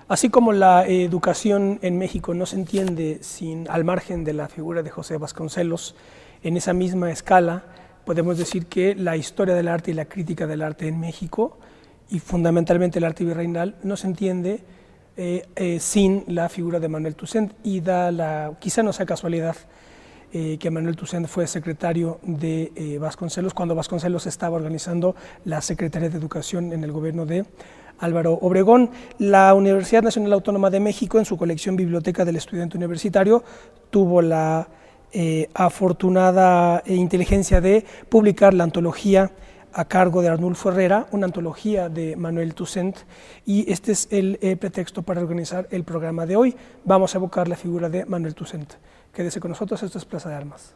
Así como la educación en México no se entiende al margen de la figura de José Vasconcelos, en esa misma escala podemos decir que la historia del arte y la crítica del arte en México, y fundamentalmente el arte virreinal, no se entiende sin la figura de Manuel Toussaint, y quizá no sea casualidad que Manuel Toussaint fue secretario de Vasconcelos cuando Vasconcelos estaba organizando la Secretaría de Educación en el gobierno de Álvaro Obregón. La Universidad Nacional Autónoma de México, en su colección Biblioteca del Estudiante Universitario, tuvo la afortunada inteligencia de publicar la antología a cargo de Arnulfo Herrera, una antología de Manuel Toussaint, y este es el pretexto para organizar el programa de hoy. Vamos a evocar la figura de Manuel Toussaint. Quédese con nosotros, esto es Plaza de Armas.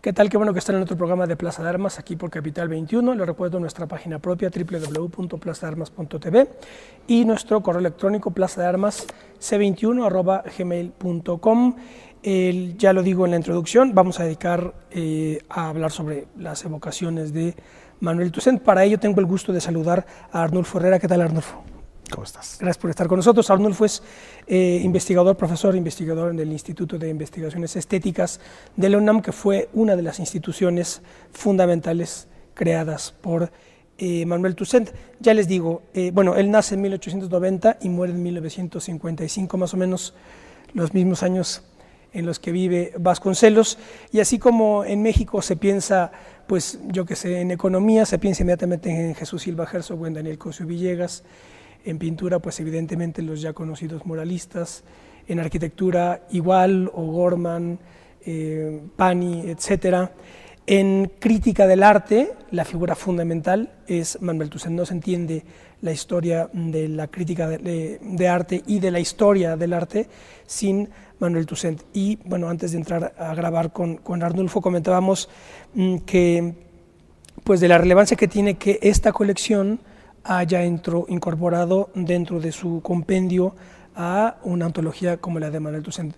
¿Qué tal? Qué bueno que están en otro programa de Plaza de Armas, aquí por Capital 21. Les recuerdo nuestra página propia, www.plazadearmas.tv, y nuestro correo electrónico, plazadearmas c21@gmail.com. Ya lo digo en la introducción, vamos a dedicar a hablar sobre las evocaciones de Manuel Toussaint. Para ello tengo el gusto de saludar a Arnulfo Herrera. ¿Qué tal, Arnulfo? ¿Cómo estás? Gracias por estar con nosotros. Arnulfo es profesor investigador en el Instituto de Investigaciones Estéticas de la UNAM, que fue una de las instituciones fundamentales creadas por Manuel Toussaint. Ya les digo, él nace en 1890 y muere en 1955, más o menos los mismos años en los que vive Vasconcelos, y así como en México se piensa, pues yo que sé, en economía, se piensa inmediatamente en Jesús Silva Herzog o en Daniel Cosio Villegas; en pintura, pues evidentemente los ya conocidos muralistas; en arquitectura igual, O'Gorman, Pani, etc. En crítica del arte, la figura fundamental es Manuel Toussaint. No se entiende la historia de la crítica de arte y de la historia del arte sin Manuel Toussaint. Y bueno, antes de entrar a grabar con Arnulfo, comentábamos que pues de la relevancia que tiene que esta colección haya incorporado dentro de su compendio a una antología como la de Manuel Toussaint.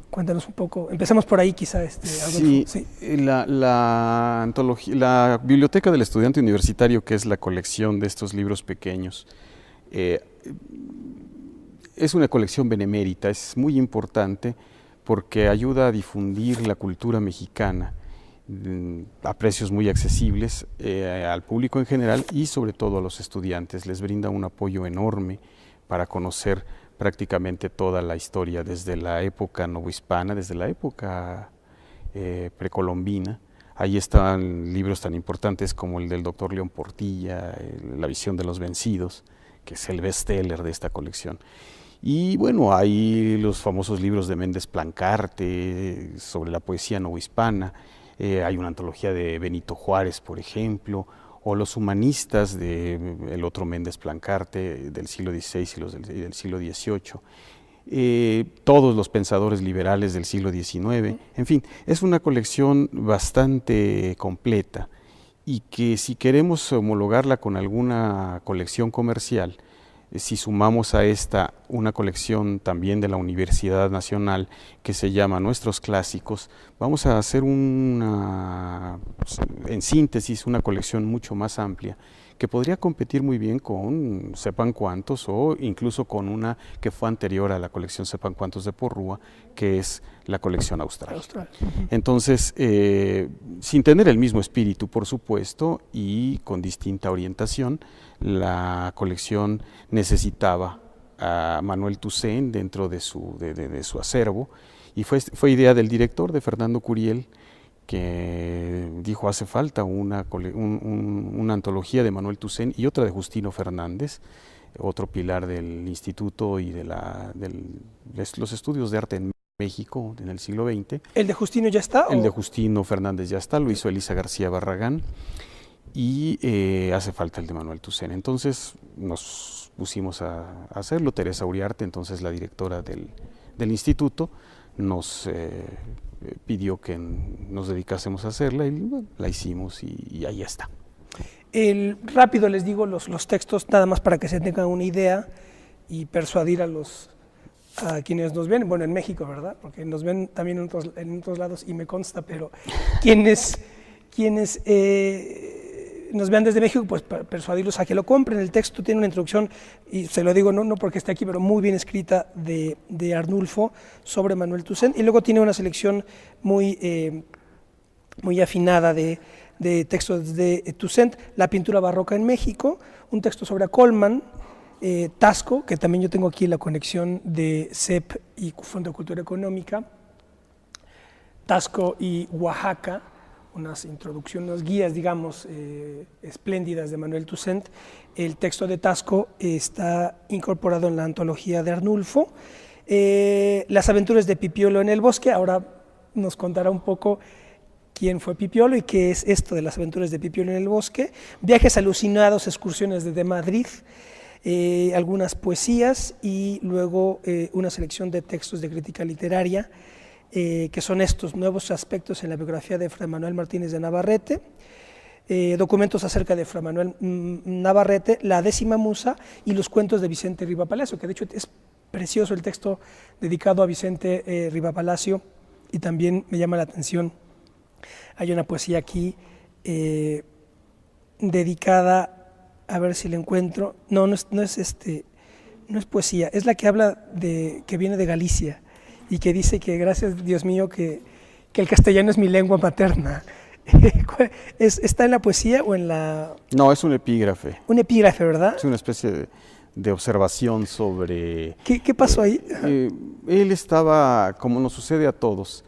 Cuéntanos un poco, empezamos por ahí quizá. Sí, la antología, la Biblioteca del Estudiante Universitario, que es la colección de estos libros pequeños, es una colección benemérita, es muy importante porque ayuda a difundir la cultura mexicana a precios muy accesibles al público en general y sobre todo a los estudiantes. Les brinda un apoyo enorme para conocer prácticamente toda la historia desde la época novohispana, desde la época precolombina. Ahí están libros tan importantes como el del doctor León Portilla, La visión de los vencidos, que es el bestseller de esta colección. Y bueno, hay los famosos libros de Méndez Plancarte sobre la poesía novohispana. Hay una antología de Benito Juárez, por ejemplo, o los humanistas del otro Méndez Plancarte del siglo XVI y del siglo XVIII, todos los pensadores liberales del siglo XIX, en fin, es una colección bastante completa y que si queremos homologarla con alguna colección comercial, si sumamos a esta una colección también de la Universidad Nacional que se llama Nuestros Clásicos, vamos a hacer en síntesis una colección mucho más amplia que podría competir muy bien con Sepan Cuántos o incluso con una que fue anterior a la colección Sepan Cuántos de Porrúa, que es la colección Austral. Entonces, sin tener el mismo espíritu, por supuesto, y con distinta orientación, la colección necesitaba a Manuel Toussaint dentro de su acervo, y fue idea del director, de Fernando Curiel, que dijo hace falta una antología de Manuel Toussaint y otra de Justino Fernández, otro pilar del instituto y de los estudios de arte en México en el siglo XX. ¿El de Justino ya está? El de Justino Fernández ya está, lo hizo Elisa García Barragán. y hace falta el de Manuel Toussaint. Entonces nos pusimos a hacerlo. Teresa Uriarte, entonces la directora del instituto, nos pidió que nos dedicásemos a hacerla y bueno, la hicimos y ahí está. Rápido les digo los textos, nada más para que se tengan una idea y persuadir a quienes nos ven, bueno, en México, ¿verdad? Porque nos ven también en otros lados y me consta, pero quienes nos vean desde México, pues persuadirlos a que lo compren. El texto tiene una introducción, y se lo digo no porque esté aquí, pero muy bien escrita de Arnulfo sobre Manuel Toussaint, y luego tiene una selección muy afinada de textos de Toussaint, La pintura barroca en México, un texto sobre Colman, Tasco, que también yo tengo aquí la conexión de CEP y Fondo de Cultura Económica, Tasco y Oaxaca, unas introducciones, unas guías, digamos, espléndidas de Manuel Toussaint. El texto de Tasco está incorporado en la antología de Arnulfo. Las aventuras de Pipiolo en el bosque, ahora nos contará un poco quién fue Pipiolo y qué es esto de las aventuras de Pipiolo en el bosque. Viajes alucinados, excursiones desde Madrid, algunas poesías y luego una selección de textos de crítica literaria, que son estos: nuevos aspectos en la biografía de Fray Manuel Martínez de Navarrete, documentos acerca de Fray Manuel Navarrete, La décima musa y los cuentos de Vicente Riva Palacio, que de hecho es precioso el texto dedicado a Vicente Riva Palacio, y también me llama la atención, hay una poesía aquí dedicada, a ver si la encuentro, no es poesía, es la que habla que viene de Galicia, y que dice que gracias Dios mío que el castellano es mi lengua materna. ¿Está en la poesía o en la...? No, es un epígrafe. Un epígrafe, ¿verdad? Es una especie de observación sobre... ¿Qué pasó ahí? Él estaba, como nos sucede a todos,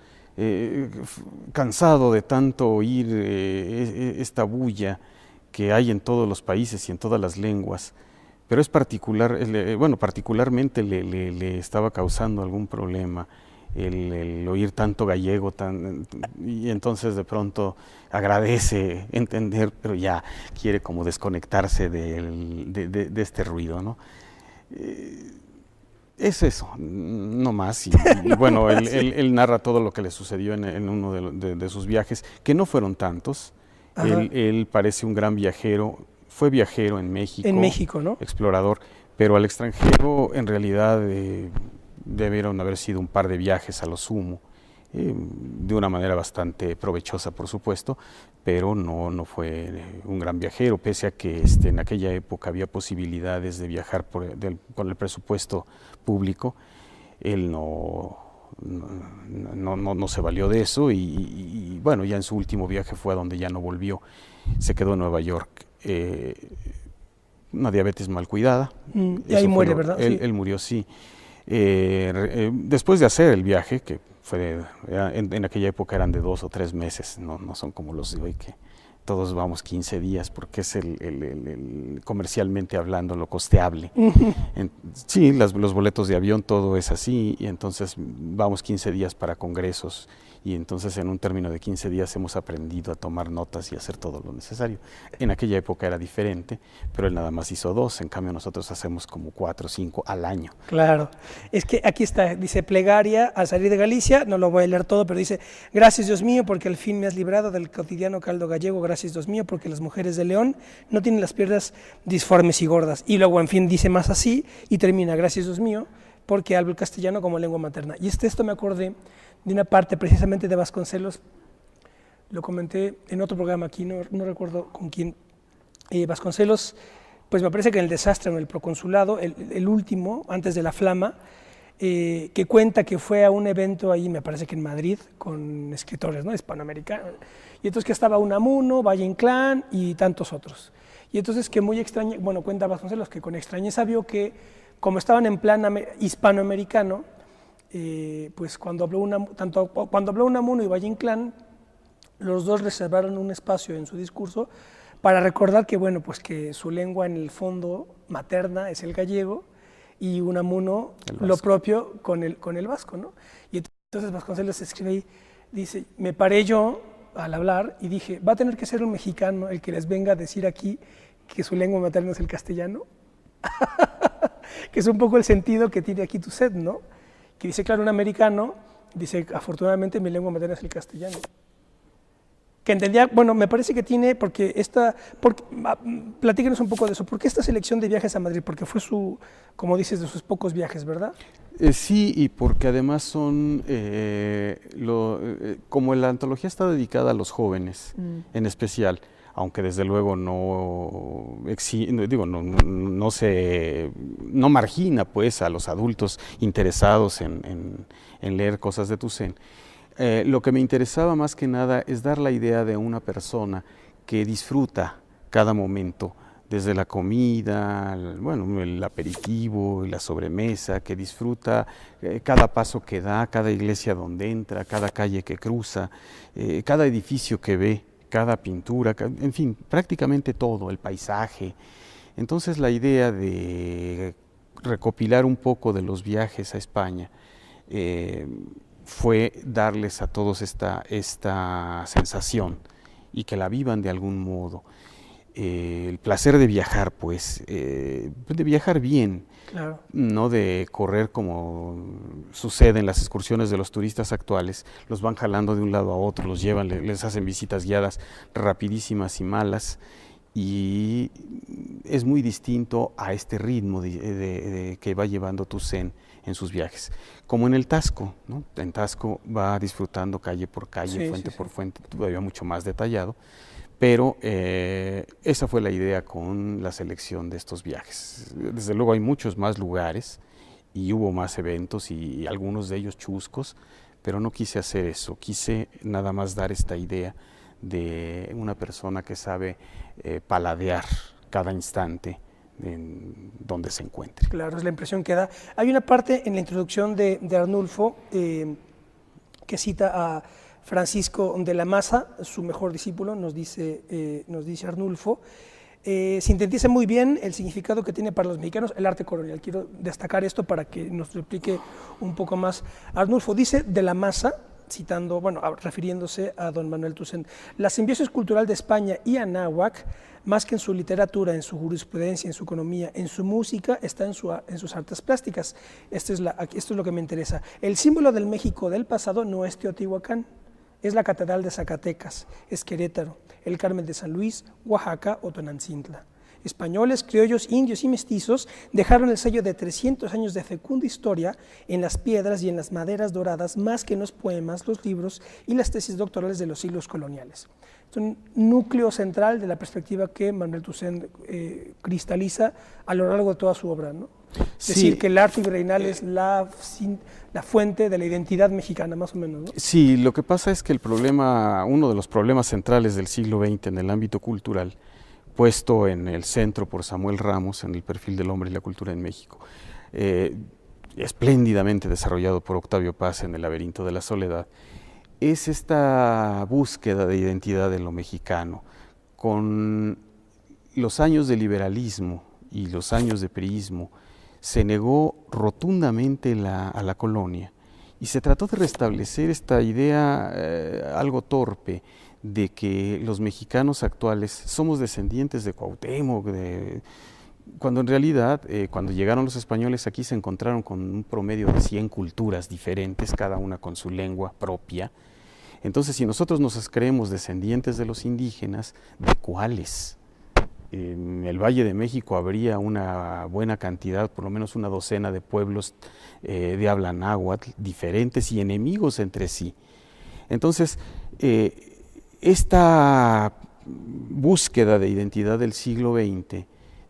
cansado de tanto oír esta bulla que hay en todos los países y en todas las lenguas, pero es particularmente le estaba causando algún problema el oír tanto gallego, y entonces de pronto agradece entender, pero ya quiere como desconectarse de este ruido, ¿no? Es eso, no más. Y bueno, él narra todo lo que le sucedió en uno de sus viajes, que no fueron tantos. Él parece un gran viajero, fue viajero en México. En México, ¿no? Explorador, pero al extranjero en realidad debieron haber sido un par de viajes a lo sumo, de una manera bastante provechosa, por supuesto, pero no fue un gran viajero, pese a que en aquella época había posibilidades de viajar con el presupuesto público. Él no se valió de eso y bueno, ya en su último viaje fue a donde ya no volvió, se quedó en Nueva York. Una diabetes mal cuidada. Y ahí muere, ¿verdad? Él murió, sí. Después de hacer el viaje, que fue en aquella época eran de 2 o 3 meses, no son como los de hoy que todos vamos 15 días, porque es comercialmente hablando lo costeable. Sí, los boletos de avión, todo es así, y entonces vamos 15 días para congresos, y entonces en un término de 15 días hemos aprendido a tomar notas y hacer todo lo necesario. En aquella época era diferente, pero él nada más hizo 2, en cambio nosotros hacemos como 4 o 5 al año. Claro, es que aquí está, dice plegaria al salir de Galicia, no lo voy a leer todo, pero dice: gracias Dios mío porque al fin me has librado del cotidiano caldo gallego, gracias Dios mío porque las mujeres de León no tienen las piernas disformes y gordas. Y luego, en fin, dice más así y termina: gracias Dios mío porque hablo el castellano como lengua materna. Y esto me acordé de una parte precisamente de Vasconcelos, lo comenté en otro programa aquí, no recuerdo con quién. Vasconcelos, pues me parece que en El desastre, en el proconsulado, el último, antes de la flama, que cuenta que fue a un evento ahí, me parece que en Madrid, con escritores, ¿no?, hispanoamericanos, y entonces que estaba Unamuno, Valle Inclán y tantos otros. Y entonces que muy extraño, bueno, cuenta Vasconcelos que con extrañeza vio que, como estaban en plan hispanoamericano, pues cuando habló Unamuno y Valle Inclán, los dos reservaron un espacio en su discurso para recordar que, bueno, pues que su lengua en el fondo materna es el gallego, y Unamuno lo propio con el vasco, ¿no? Y entonces Vasconcelos escribe ahí, dice: me paré yo al hablar y dije, va a tener que ser un mexicano el que les venga a decir aquí que su lengua materna es el castellano, que es un poco el sentido que tiene aquí Toussaint, ¿no? Que dice, claro, un americano dice, afortunadamente mi lengua materna es el castellano. Que entendía, bueno, me parece que tiene, platíquenos un poco de eso, ¿por qué esta selección de viajes a Madrid? Porque fue como dices, de sus pocos viajes, ¿verdad? Sí, y porque además son, como la antología está dedicada a los jóvenes en especial, aunque desde luego no margina pues a los adultos interesados en leer cosas de Toussaint. Lo que me interesaba más que nada es dar la idea de una persona que disfruta cada momento, desde la comida, el aperitivo, la sobremesa, que disfruta cada paso que da, cada iglesia donde entra, cada calle que cruza, cada edificio que ve, cada pintura, en fin, prácticamente todo, el paisaje. Entonces la idea de recopilar un poco de los viajes a España fue darles a todos esta sensación y que la vivan de algún modo. El placer de viajar, pues, de viajar bien, claro. No de correr como sucede en las excursiones de los turistas actuales, los van jalando de un lado a otro, los llevan, les hacen visitas guiadas rapidísimas y malas, y es muy distinto a este ritmo que va llevando Toussaint en sus viajes, como en el Taxco, ¿no? En Taxco va disfrutando calle por calle, fuente por fuente, todavía mucho más detallado, pero esa fue la idea con la selección de estos viajes. Desde luego hay muchos más lugares y hubo más eventos y algunos de ellos chuscos, pero no quise hacer eso, quise nada más dar esta idea de una persona que sabe paladear cada instante en donde se encuentre. Claro, es la impresión que da. Hay una parte en la introduccción de Arnulfo que cita a Francisco de la Maza, su mejor discípulo, nos dice Arnulfo. Sintetiza muy bien el significado que tiene para los mexicanos el arte colonial. Quiero destacar esto para que nos lo explique un poco más. Arnulfo dice de la Maza, citando, refiriéndose a don Manuel Toussaint, la simbiosis cultural de España y Anáhuac, más que en su literatura, en su jurisprudencia, en su economía, en su música, está en sus artes plásticas. Esto es lo que me interesa. El símbolo del México del pasado no es Teotihuacán, es la Catedral de Zacatecas, es Querétaro, el Carmen de San Luis, Oaxaca o Tonantzintla. Españoles, criollos, indios y mestizos dejaron el sello de 300 años de fecunda historia en las piedras y en las maderas doradas, más que en los poemas, los libros y las tesis doctorales de los siglos coloniales. Es un núcleo central de la perspectiva que Manuel Toussaint cristaliza a lo largo de toda su obra, ¿no? Es decir, que el arte virreinal es la fuente de la identidad mexicana, más o menos, ¿no? Sí, lo que pasa es que uno de los problemas centrales del siglo XX en el ámbito cultural, puesto en el centro por Samuel Ramos en el perfil del hombre y la cultura en México, espléndidamente desarrollado por Octavio Paz en El laberinto de la soledad, es esta búsqueda de identidad en lo mexicano. Con los años de liberalismo y los años de priismo, se negó rotundamente a la colonia y se trató de restablecer esta idea algo torpe de que los mexicanos actuales somos descendientes de Cuauhtémoc, cuando en realidad cuando llegaron los españoles aquí se encontraron con un promedio de 100 culturas diferentes, cada una con su lengua propia. Entonces, si nosotros nos creemos descendientes de los indígenas, ¿de cuáles? En el Valle de México habría una buena cantidad, por lo menos una docena de pueblos de habla náhuatl diferentes y enemigos entre sí. Entonces, esta búsqueda de identidad del siglo XX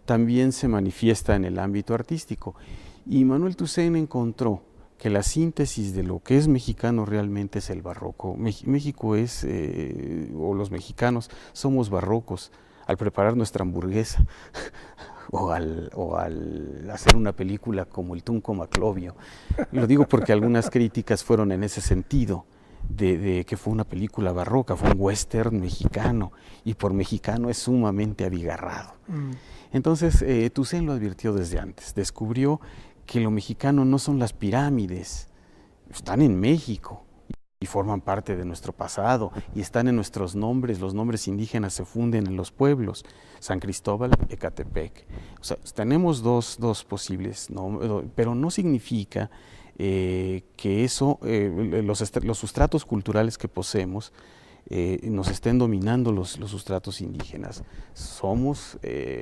también se manifiesta en el ámbito artístico. Y Manuel Toussaint encontró que la síntesis de lo que es mexicano realmente es el barroco. México es, o los mexicanos, somos barrocos al preparar nuestra hamburguesa o al hacer una película como El Tunco Maclovio. Lo digo porque algunas críticas fueron en ese sentido, de que fue una película barroca, fue un western mexicano, y por mexicano es sumamente abigarrado. Entonces, Toussaint lo advirtió desde antes, descubrió que lo mexicano no son las pirámides, están en México. y forman parte de nuestro pasado y están en nuestros nombres. Los nombres indígenas se funden en los pueblos, San Cristóbal, Ecatepec. O sea, tenemos dos posibles, pero no significa que eso, los sustratos culturales que poseemos, nos estén dominando los sustratos indígenas.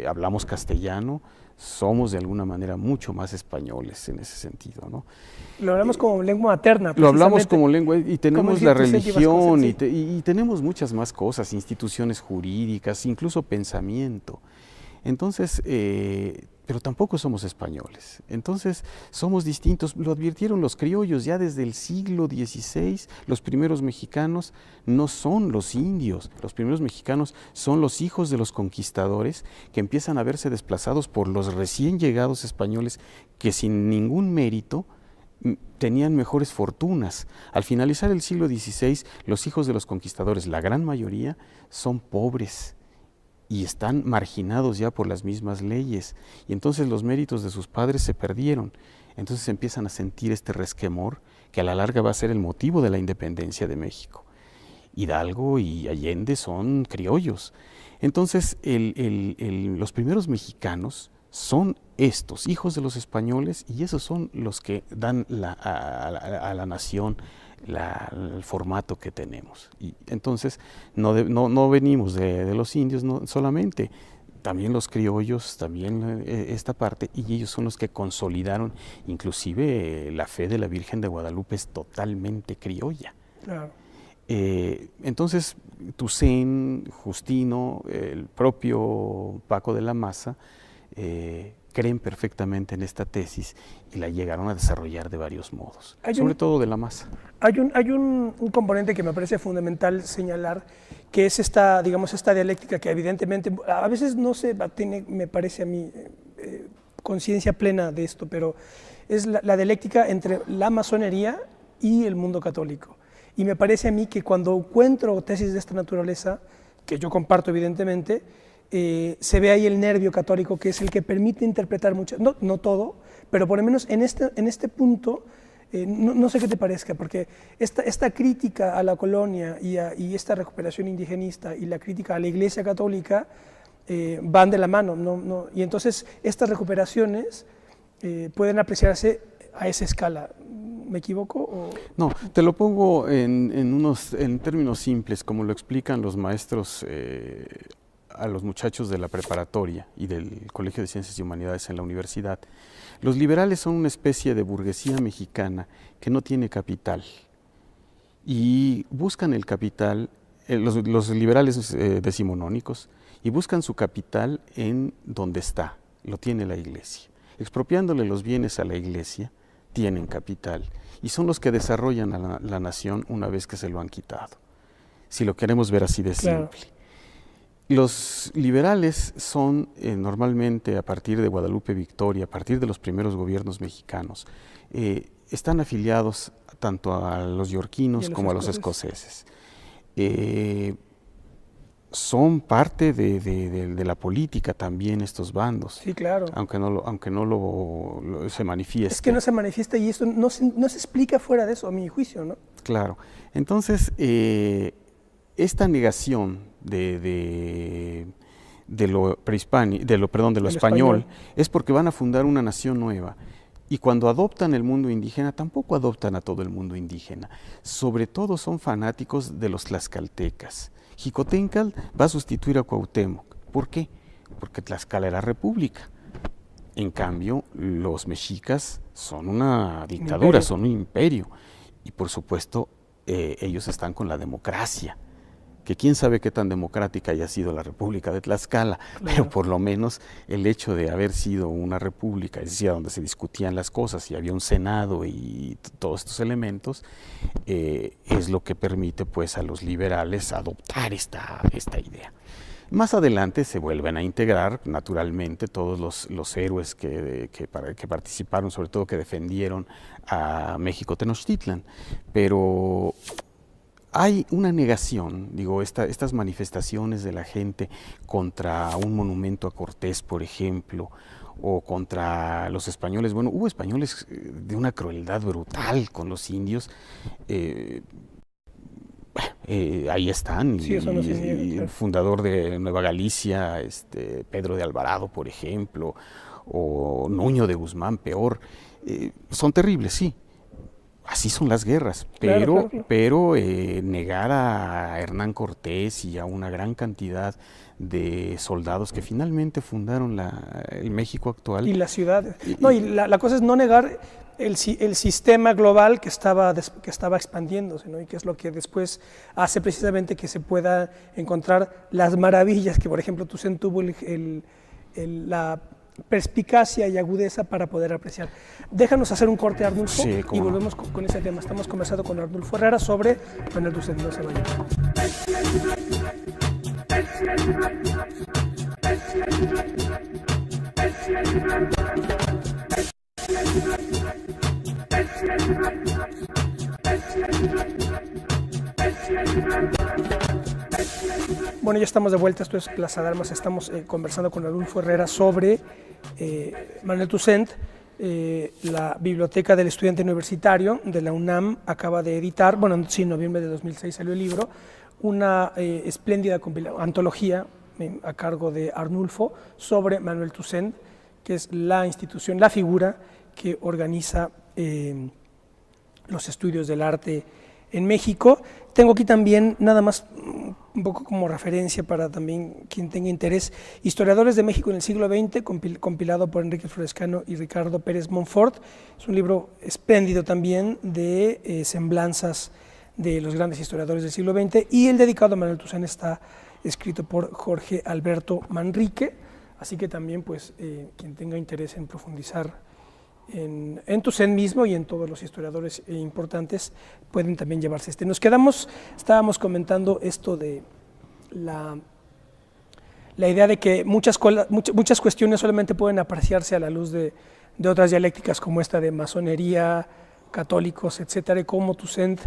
Hablamos castellano, somos de alguna manera mucho más españoles en ese sentido, ¿no? Lo hablamos como lengua materna. Lo hablamos como lengua y tenemos la religión sí. y tenemos muchas más cosas, instituciones jurídicas, incluso pensamiento. Entonces, pero tampoco somos españoles. Entonces, somos distintos. Lo advirtieron los criollos ya desde el siglo XVI. Los primeros mexicanos no son los indios. Los primeros mexicanos son los hijos de los conquistadores que empiezan a verse desplazados por los recién llegados españoles que sin ningún mérito tenían mejores fortunas. Al finalizar el siglo XVI, los hijos de los conquistadores, la gran mayoría, son pobres y están marginados ya por las mismas leyes, y entonces los méritos de sus padres se perdieron. Entonces empiezan a sentir este resquemor que a la larga va a ser el motivo de la independencia de México. Hidalgo y Allende son criollos. Entonces los primeros mexicanos son estos, hijos de los españoles, y esos son los que dan a la nación el formato que tenemos. Y entonces no venimos de los indios solamente, también los criollos, también esta parte, y ellos son los que consolidaron, inclusive la fe de la Virgen de Guadalupe es totalmente criolla. Claro. Entonces, Toussaint, Justino, el propio Paco de la Maza, creen perfectamente en esta tesis y la llegaron a desarrollar de varios modos, sobre todo de la Maza. Hay un componente que me parece fundamental señalar, que es esta dialéctica que evidentemente a veces no se tiene, me parece a mí, conciencia plena de esto, pero es la dialéctica entre la masonería y el mundo católico. Y me parece a mí que cuando encuentro tesis de esta naturaleza, que yo comparto evidentemente, se ve ahí el nervio católico, que es el que permite interpretar mucho, no todo, pero por lo menos en este punto, no sé qué te parezca, porque esta crítica a la colonia y esta recuperación indigenista y la crítica a la Iglesia Católica van de la mano, y entonces estas recuperaciones pueden apreciarse a esa escala. ¿Me equivoco? ¿O? No, te lo pongo en términos simples, como lo explican los maestros a los muchachos de la preparatoria y del Colegio de Ciencias y Humanidades en la universidad. Los liberales son una especie de burguesía mexicana que no tiene capital y buscan el capital, los liberales decimonónicos, y buscan su capital en donde está, lo tiene la Iglesia. Expropiándole los bienes a la Iglesia, tienen capital y son los que desarrollan a la nación una vez que se lo han quitado, si lo queremos ver así de simple. Claro. Los liberales son normalmente a partir de Guadalupe Victoria, a partir de los primeros gobiernos mexicanos, están afiliados tanto a los yorquinos como a los escoceses. Son parte de la política también estos bandos. Sí, claro. Aunque no se manifieste. Es que no se manifiesta y esto no se explica fuera de eso, a mi juicio, ¿no? Claro. Entonces, esta negación de lo español es porque van a fundar una nación nueva. Y cuando adoptan el mundo indígena, tampoco adoptan a todo el mundo indígena. Sobre todo son fanáticos de los tlaxcaltecas. Xicoténcatl va a sustituir a Cuauhtémoc. ¿Por qué? Porque Tlaxcala era república. En cambio, los mexicas son una dictadura, son un imperio. Y por supuesto, ellos están con la democracia. Que quién sabe qué tan democrática haya sido la República de Tlaxcala, claro. Pero por lo menos el hecho de haber sido una república, es decir, donde se discutían las cosas y había un senado y todos estos elementos, es lo que permite pues a los liberales adoptar esta idea. Más adelante se vuelven a integrar, naturalmente, todos los héroes que participaron, sobre todo que defendieron a México Tenochtitlan, pero hay una negación, digo, estas manifestaciones de la gente contra un monumento a Cortés, por ejemplo, o contra los españoles. Bueno, hubo españoles de una crueldad brutal con los indios, ahí están, Sí, eso no se niega, y el claro. fundador de Nueva Galicia, Pedro de Alvarado, por ejemplo, o Nuño de Guzmán, peor, son terribles, sí. Así son las guerras, Claro, claro, claro. pero negar a Hernán Cortés y a una gran cantidad de soldados que finalmente fundaron el México actual. Y las ciudades. y- No, y y- la cosa es no negar el sistema global que estaba expandiéndose, ¿no? Y que es lo que después hace precisamente que se pueda encontrar las maravillas que, por ejemplo, Toussaint tuvo la perspicacia y agudeza para poder apreciar. Déjanos hacer un corte, Arnulfo, sí, y cómo no. volvemos con ese tema. Estamos conversando con Arnulfo Herrera sobre Manuel Toussaint. No se vayan. Bueno, ya estamos de vuelta, esto es Plaza de Armas, estamos conversando con Arnulfo Herrera sobre Manuel Toussaint. La Biblioteca del Estudiante Universitario de la UNAM acaba de editar, bueno, sí, en noviembre de 2006 salió el libro, una espléndida antología a cargo de Arnulfo sobre Manuel Toussaint, que es la institución, la figura que organiza los estudios del arte en México. Tengo aquí también, nada más un poco como referencia para también quien tenga interés, Historiadores de México en el siglo XX, compilado por Enrique Florescano y Ricardo Pérez Monfort. Es un libro espléndido también de semblanzas de los grandes historiadores del siglo XX, y el dedicado a Manuel Toussaint está escrito por Jorge Alberto Manrique, así que también pues quien tenga interés en profundizar en Toussaint mismo y en todos los historiadores importantes pueden también llevarse este. Estábamos comentando esto de la idea de que muchas cuestiones solamente pueden apreciarse a la luz de otras dialécticas como esta de masonería, católicos, etcétera, y cómo Toussaint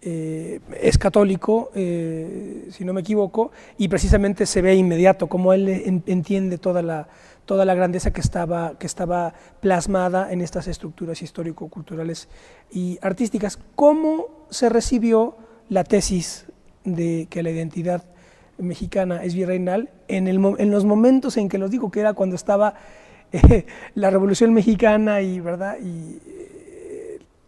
es católico, si no me equivoco, y precisamente se ve inmediato cómo él entiende toda la grandeza que estaba plasmada en estas estructuras histórico-culturales y artísticas. ¿Cómo se recibió la tesis de que la identidad mexicana es virreinal en los momentos en que los digo, que era cuando estaba la Revolución Mexicana y, ¿verdad? Y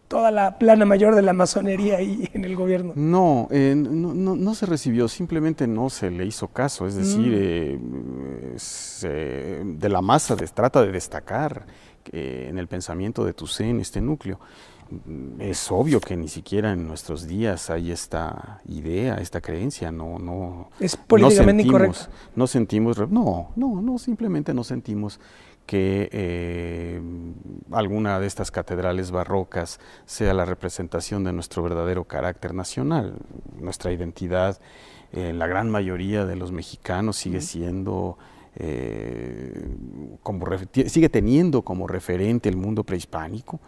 toda la plana mayor de la masonería ahí en el gobierno? No, no se recibió, simplemente no se le hizo caso, es decir, de la masa trata de destacar en el pensamiento de Toussaint este núcleo. Es obvio que ni siquiera en nuestros días hay esta idea, esta creencia, es políticamente incorrecto. No, simplemente no sentimos que alguna de estas catedrales barrocas sea la representación de nuestro verdadero carácter nacional. Nuestra identidad, la gran mayoría de los mexicanos sigue siendo, sigue teniendo como referente el mundo prehispánico,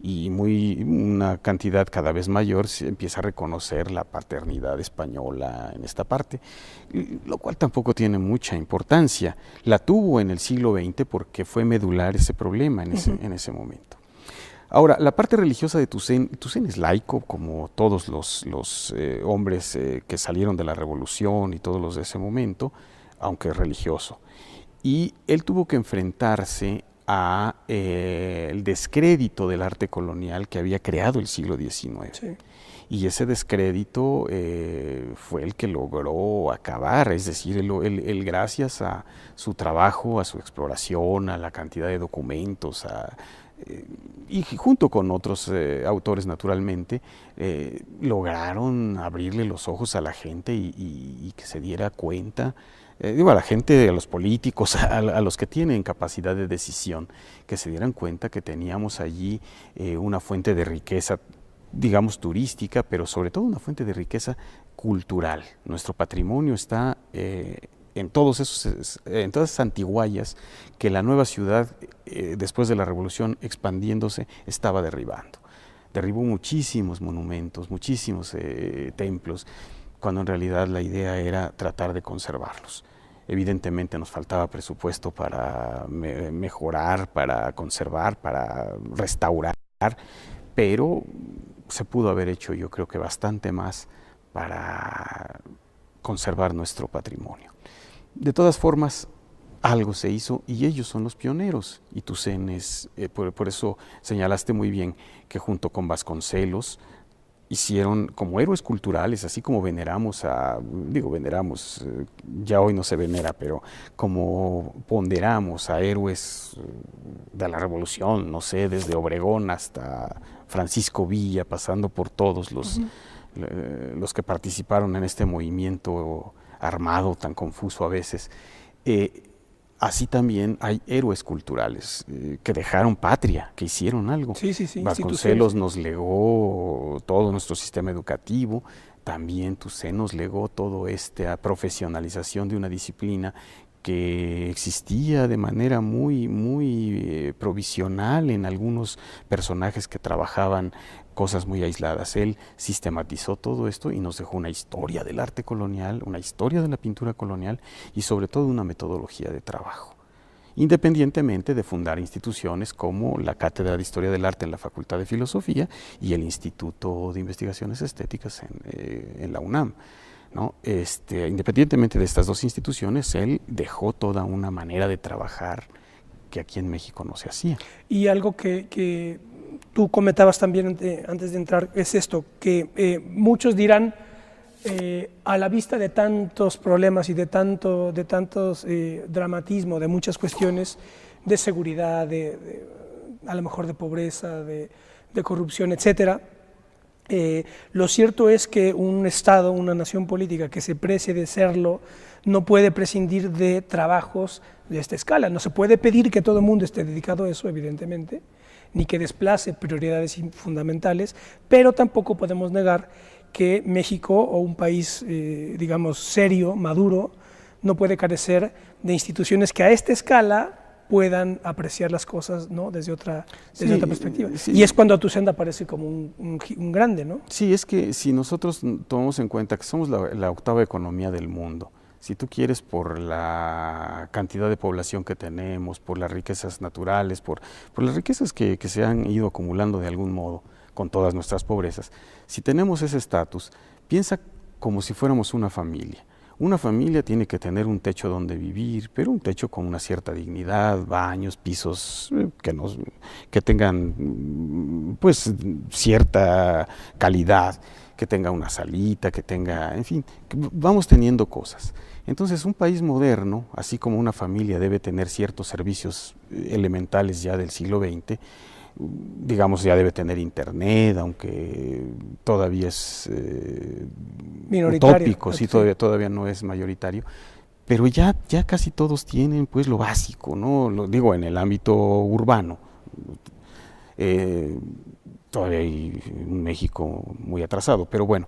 y una cantidad cada vez mayor se empieza a reconocer la paternidad española en esta parte, lo cual tampoco tiene mucha importancia. La tuvo en el siglo XX porque fue medular ese problema en ese momento. Ahora, la parte religiosa de Toussaint es laico, como todos los hombres que salieron de la Revolución y todos los de ese momento, aunque es religioso. Y él tuvo que enfrentarse a el descrédito del arte colonial que había creado el siglo XIX. Sí. Y ese descrédito fue el que logró acabar, es decir, él gracias a su trabajo, a su exploración, a la cantidad de documentos, y junto con otros autores naturalmente, lograron abrirle los ojos a la gente y que se diera cuenta, a la gente, a los políticos, a los que tienen capacidad de decisión, que se dieran cuenta que teníamos allí una fuente de riqueza, digamos turística, pero sobre todo una fuente de riqueza cultural. Nuestro patrimonio está en todas esas antiguallas que la nueva ciudad, después de la Revolución expandiéndose, estaba derribando. Derribó muchísimos monumentos, muchísimos templos, cuando en realidad la idea era tratar de conservarlos. Evidentemente nos faltaba presupuesto para mejorar, para conservar, para restaurar, pero se pudo haber hecho, yo creo que bastante más para conservar nuestro patrimonio. De todas formas, algo se hizo y ellos son los pioneros. Y Toussaint por eso señalaste muy bien que junto con Vasconcelos hicieron como héroes culturales, así como veneramos ya hoy no se venera, pero como ponderamos a héroes de la Revolución, no sé, desde Obregón hasta Francisco Villa, pasando por todos los que participaron en este movimiento armado tan confuso a veces. Así también hay héroes culturales que dejaron patria, que hicieron algo. Sí, Vasconcelos nos legó todo nuestro sistema educativo, también Toussaint nos legó toda esta profesionalización de una disciplina que existía de manera muy provisional en algunos personajes que trabajaban cosas muy aisladas. Él sistematizó todo esto y nos dejó una historia del arte colonial, una historia de la pintura colonial y sobre todo una metodología de trabajo, independientemente de fundar instituciones como la Cátedra de Historia del Arte en la Facultad de Filosofía y el Instituto de Investigaciones Estéticas en la UNAM. ¿No? Independientemente de estas dos instituciones, él dejó toda una manera de trabajar que aquí en México no se hacía. Y algo que tú comentabas también antes de entrar es esto, que muchos dirán, a la vista de tantos problemas y de tantos dramatismo, de muchas cuestiones de seguridad, a lo mejor de pobreza, de corrupción, etcétera, lo cierto es que un Estado, una nación política que se precie de serlo, no puede prescindir de trabajos de esta escala. No se puede pedir que todo el mundo esté dedicado a eso, evidentemente, ni que desplace prioridades fundamentales, pero tampoco podemos negar que México, o un país, digamos, serio, maduro, no puede carecer de instituciones que a esta escala puedan apreciar las cosas, ¿no? desde otra perspectiva. Sí. Y es cuando Toussaint aparece como un grande, ¿no? Sí, es que si nosotros tomamos en cuenta que somos la octava economía del mundo, si tú quieres, por la cantidad de población que tenemos, por las riquezas naturales, por las riquezas que se han ido acumulando de algún modo con todas nuestras pobrezas, si tenemos ese estatus, piensa como si fuéramos una familia. Una familia tiene que tener un techo donde vivir, pero un techo con una cierta dignidad, baños, pisos que tengan pues cierta calidad, que tenga una salita, que tenga, en fin, que vamos teniendo cosas. Entonces, un país moderno, así como una familia debe tener ciertos servicios elementales ya del siglo XX, digamos, ya debe tener internet, aunque todavía es utópico, sí, todavía no es mayoritario, pero ya casi todos tienen pues lo básico, ¿no? Lo digo en el ámbito urbano. Todavía hay un México muy atrasado, pero bueno,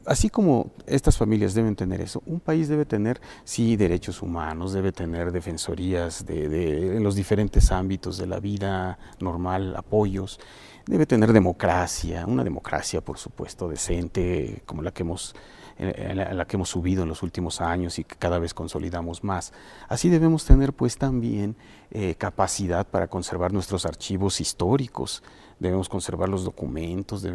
así como estas familias deben tener eso, un país debe tener, sí, derechos humanos, debe tener defensorías en los diferentes ámbitos de la vida normal, apoyos, debe tener democracia, una democracia, por supuesto, decente, como la que hemos subido en los últimos años y que cada vez consolidamos más. Así debemos tener pues también capacidad para conservar nuestros archivos históricos, debemos conservar los documentos,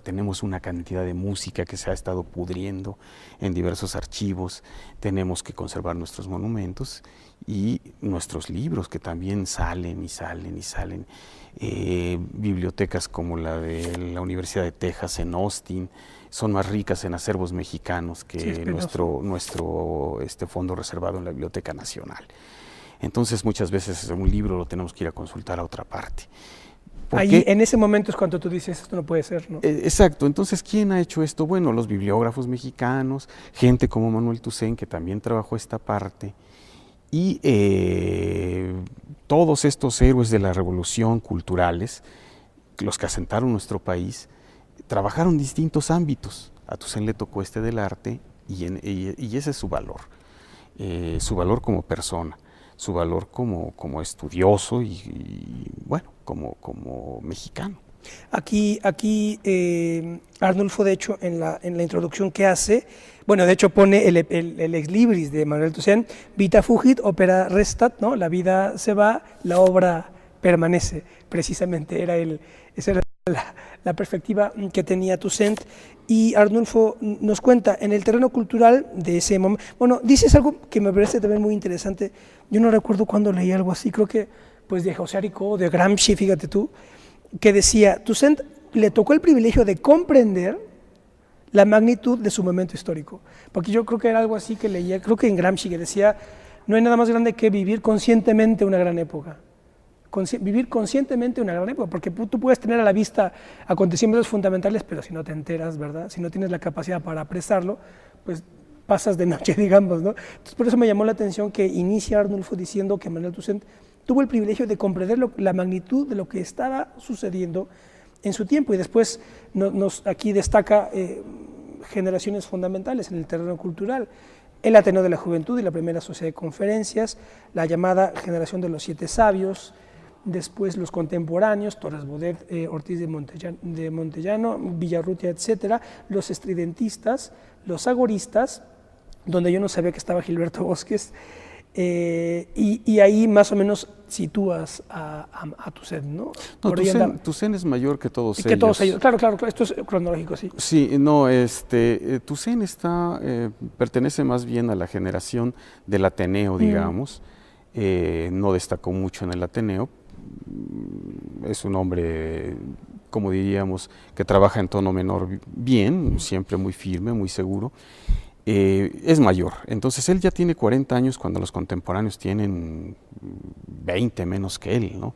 tenemos una cantidad de música que se ha estado pudriendo en diversos archivos, tenemos que conservar nuestros monumentos y nuestros libros que también salen y salen y salen. Bibliotecas como la de la Universidad de Texas en Austin son más ricas en acervos mexicanos que nuestro fondo reservado en la Biblioteca Nacional. Entonces muchas veces un libro lo tenemos que ir a consultar a otra parte. Ahí, en ese momento es cuando tú dices, esto no puede ser, ¿no? Exacto. Entonces, ¿quién ha hecho esto? Bueno, los bibliógrafos mexicanos, gente como Manuel Toussaint, que también trabajó esta parte, y todos estos héroes de la revolución culturales, los que asentaron nuestro país, trabajaron en distintos ámbitos. A Toussaint le tocó del arte y ese es su valor como persona, su valor como estudioso y bueno, como mexicano. Aquí Arnulfo, de hecho, en la introducción que hace, bueno, de hecho pone el ex libris de Manuel Toussaint, vita fugit, opera restat, ¿no? La vida se va, la obra permanece. Precisamente ese era la perspectiva que tenía Toussaint, y Arnulfo nos cuenta en el terreno cultural de ese momento. Bueno, dices algo que me parece también muy interesante. Yo no recuerdo cuándo leí algo así, creo que pues de José Aricó, de Gramsci, fíjate tú, que decía, Toussaint le tocó el privilegio de comprender la magnitud de su momento histórico, porque yo creo que era algo así que leía, creo que en Gramsci, que decía, no hay nada más grande que vivir conscientemente una gran época. Vivir conscientemente una gran época, porque tú puedes tener a la vista acontecimientos fundamentales, pero si no te enteras, ¿verdad? Si no tienes la capacidad para apresarlo, pues pasas de noche, digamos, ¿no? Entonces, por eso me llamó la atención que inicia Arnulfo diciendo que Manuel Toussaint tuvo el privilegio de comprender la magnitud de lo que estaba sucediendo en su tiempo, y después aquí destaca generaciones fundamentales en el terreno cultural: el Ateneo de la Juventud y la primera sociedad de conferencias, la llamada generación de los 7 sabios, después los contemporáneos, Torres Bodet, Ortiz de Montellano, Villarrutia, etcétera, los estridentistas, los agoristas, donde yo no sabía que estaba Gilberto Bosques, y ahí más o menos sitúas a Toussaint, ¿no? Toussaint es mayor que todos ellos. Que todos ellos, claro, esto es cronológico, sí. Sí, no, Toussaint pertenece más bien a la generación del Ateneo, digamos. No destacó mucho en el Ateneo. Es un hombre, como diríamos, que trabaja en tono menor bien, siempre muy firme, muy seguro. Es mayor, entonces él ya tiene 40 años cuando los contemporáneos tienen 20 menos que él, ¿no?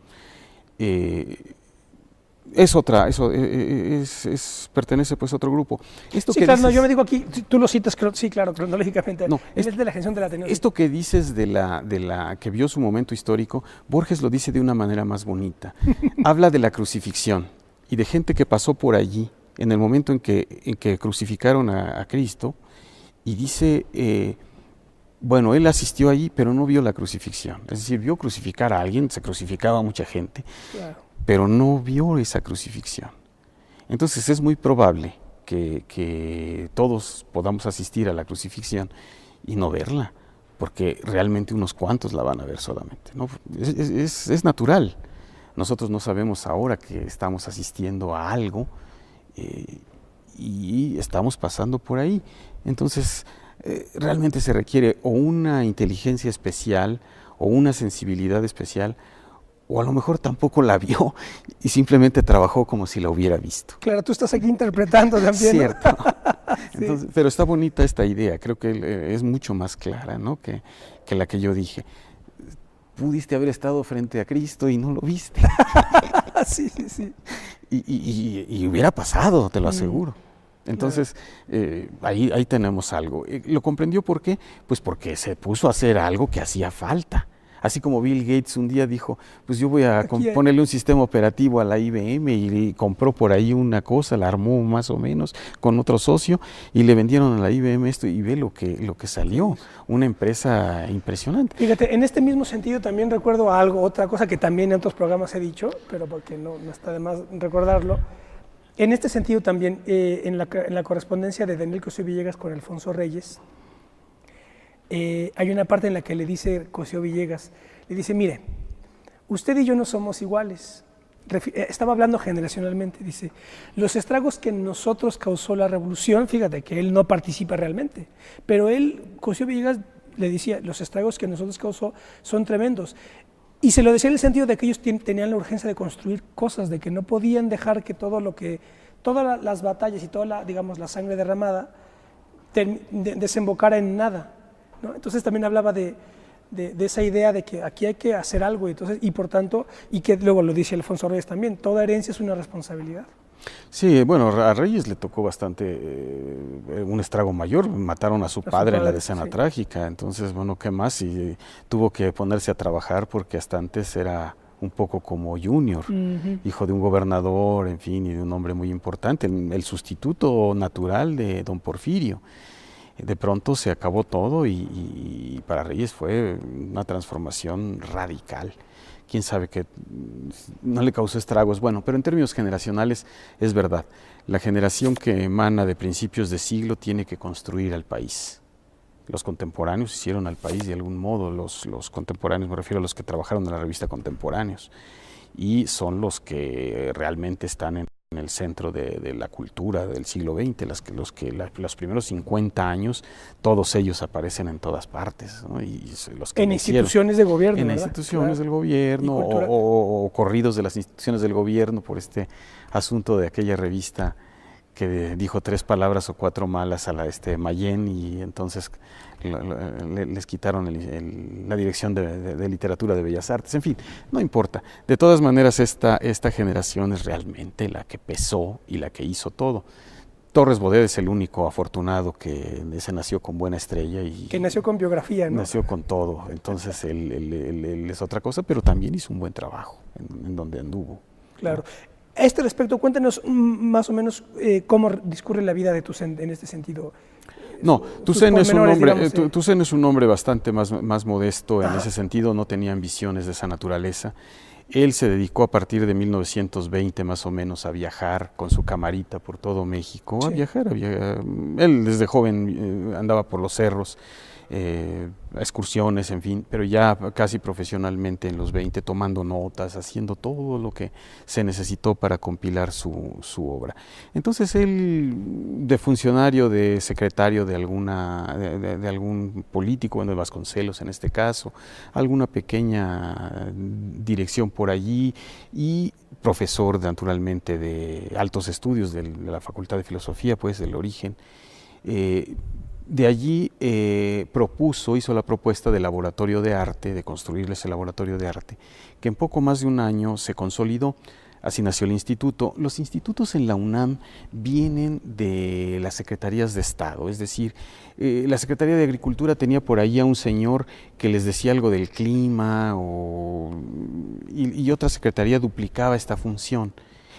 Pertenece pues a otro grupo. Esto sí, que claro, dices, no, yo me digo aquí, tú lo citas, sí, claro, cronológicamente, no, él es de la generación de la Ateneo. Esto que dices de la que vio su momento histórico, Borges lo dice de una manera más bonita. Habla de la crucifixión y de gente que pasó por allí en el momento en que crucificaron a Cristo, y dice, bueno, él asistió allí, pero no vio la crucifixión. Es decir, vio crucificar a alguien, se crucificaba a mucha gente, claro, pero no vio esa crucifixión. Entonces es muy probable que todos podamos asistir a la crucifixión y no verla, porque realmente unos cuantos la van a ver solamente, ¿no? Es natural. Nosotros no sabemos ahora que estamos asistiendo a algo y estamos pasando por ahí. Entonces, realmente se requiere o una inteligencia especial o una sensibilidad especial, o a lo mejor tampoco la vio y simplemente trabajó como si la hubiera visto. Claro, tú estás aquí interpretando también. Cierto. Entonces, sí. Pero está bonita esta idea, creo que es mucho más clara, ¿no? que la que yo dije. Pudiste haber estado frente a Cristo y no lo viste. Sí. Y hubiera pasado, te lo aseguro. Entonces, ahí tenemos algo. ¿Lo comprendió por qué? Pues porque se puso a hacer algo que hacía falta. Así como Bill Gates un día dijo, pues yo voy a ponerle un sistema operativo a la IBM, y compró por ahí una cosa, la armó más o menos con otro socio y le vendieron a la IBM esto, y ve lo que salió, una empresa impresionante. Fíjate, en este mismo sentido también recuerdo otra cosa que también en otros programas he dicho, pero porque no está de más recordarlo. En este sentido también, en la correspondencia de Daniel Cosío Villegas con Alfonso Reyes, hay una parte en la que le dice Cosío Villegas, le dice, mire, usted y yo no somos iguales. Estaba hablando generacionalmente, dice, los estragos que en nosotros causó la revolución, fíjate que él no participa realmente, pero Cosío Villegas le decía, los estragos que en nosotros causó son tremendos. Y se lo decía en el sentido de que ellos tenían la urgencia de construir cosas, de que no podían dejar que todas las batallas y toda la sangre derramada desembocara en nada, ¿no? Entonces también hablaba de esa idea de que aquí hay que hacer algo, y por tanto, y que luego lo dice Alfonso Reyes también, toda herencia es una responsabilidad. Sí, bueno, a Reyes le tocó bastante un estrago mayor, mataron a su padre en la Decena Trágica, entonces, bueno, ¿qué más? Y tuvo que ponerse a trabajar porque hasta antes era un poco como Junior, hijo de un gobernador, en fin, y de un hombre muy importante, el sustituto natural de don Porfirio. De pronto se acabó todo y para Reyes fue una transformación radical. Quién sabe que no le causó estragos. Bueno, pero en términos generacionales es verdad. La generación que emana de principios de siglo tiene que construir al país. Los contemporáneos hicieron al país de algún modo. Los contemporáneos, me refiero a los que trabajaron en la revista Contemporáneos, y son los que realmente están en en el centro de la cultura del siglo XX, los primeros 50 años, todos ellos aparecen en todas partes, ¿no? Y los que en instituciones de gobierno, en ¿verdad? instituciones del gobierno o corridos de las instituciones del gobierno por este asunto de aquella revista que dijo 3 palabras o 4 malas a Mayén, y entonces les quitaron la dirección de literatura de Bellas Artes. En fin, no importa. De todas maneras, esta generación es realmente la que pesó y la que hizo todo. Torres Bodet es el único afortunado que se nació con buena estrella. Y que nació con biografía, ¿no? Nació con todo. Entonces él es otra cosa, pero también hizo un buen trabajo en donde anduvo. Claro. A este respecto, cuéntanos más o menos cómo discurre la vida de Toussaint en este sentido. No, Toussaint es un hombre bastante más modesto en ese sentido, no tenía ambiciones de esa naturaleza. Él se dedicó a partir de 1920 más o menos a viajar con su camarita por todo México, sí. a viajar. Él desde joven andaba por los cerros, excursiones, en fin, pero ya casi profesionalmente en los 20, tomando notas, haciendo todo lo que se necesitó para compilar su obra. Entonces él, de funcionario, de secretario de algún político, bueno, de Vasconcelos en este caso, alguna pequeña dirección por allí, y profesor naturalmente de altos estudios de la Facultad de Filosofía, pues del Origen. De allí hizo la propuesta del laboratorio de arte, de construirles el laboratorio de arte, que en poco más de un año se consolidó. Así nació el instituto. Los institutos en la UNAM vienen de las secretarías de Estado, es decir, la Secretaría de Agricultura tenía por ahí a un señor que les decía algo del clima, y otra secretaría duplicaba esta función.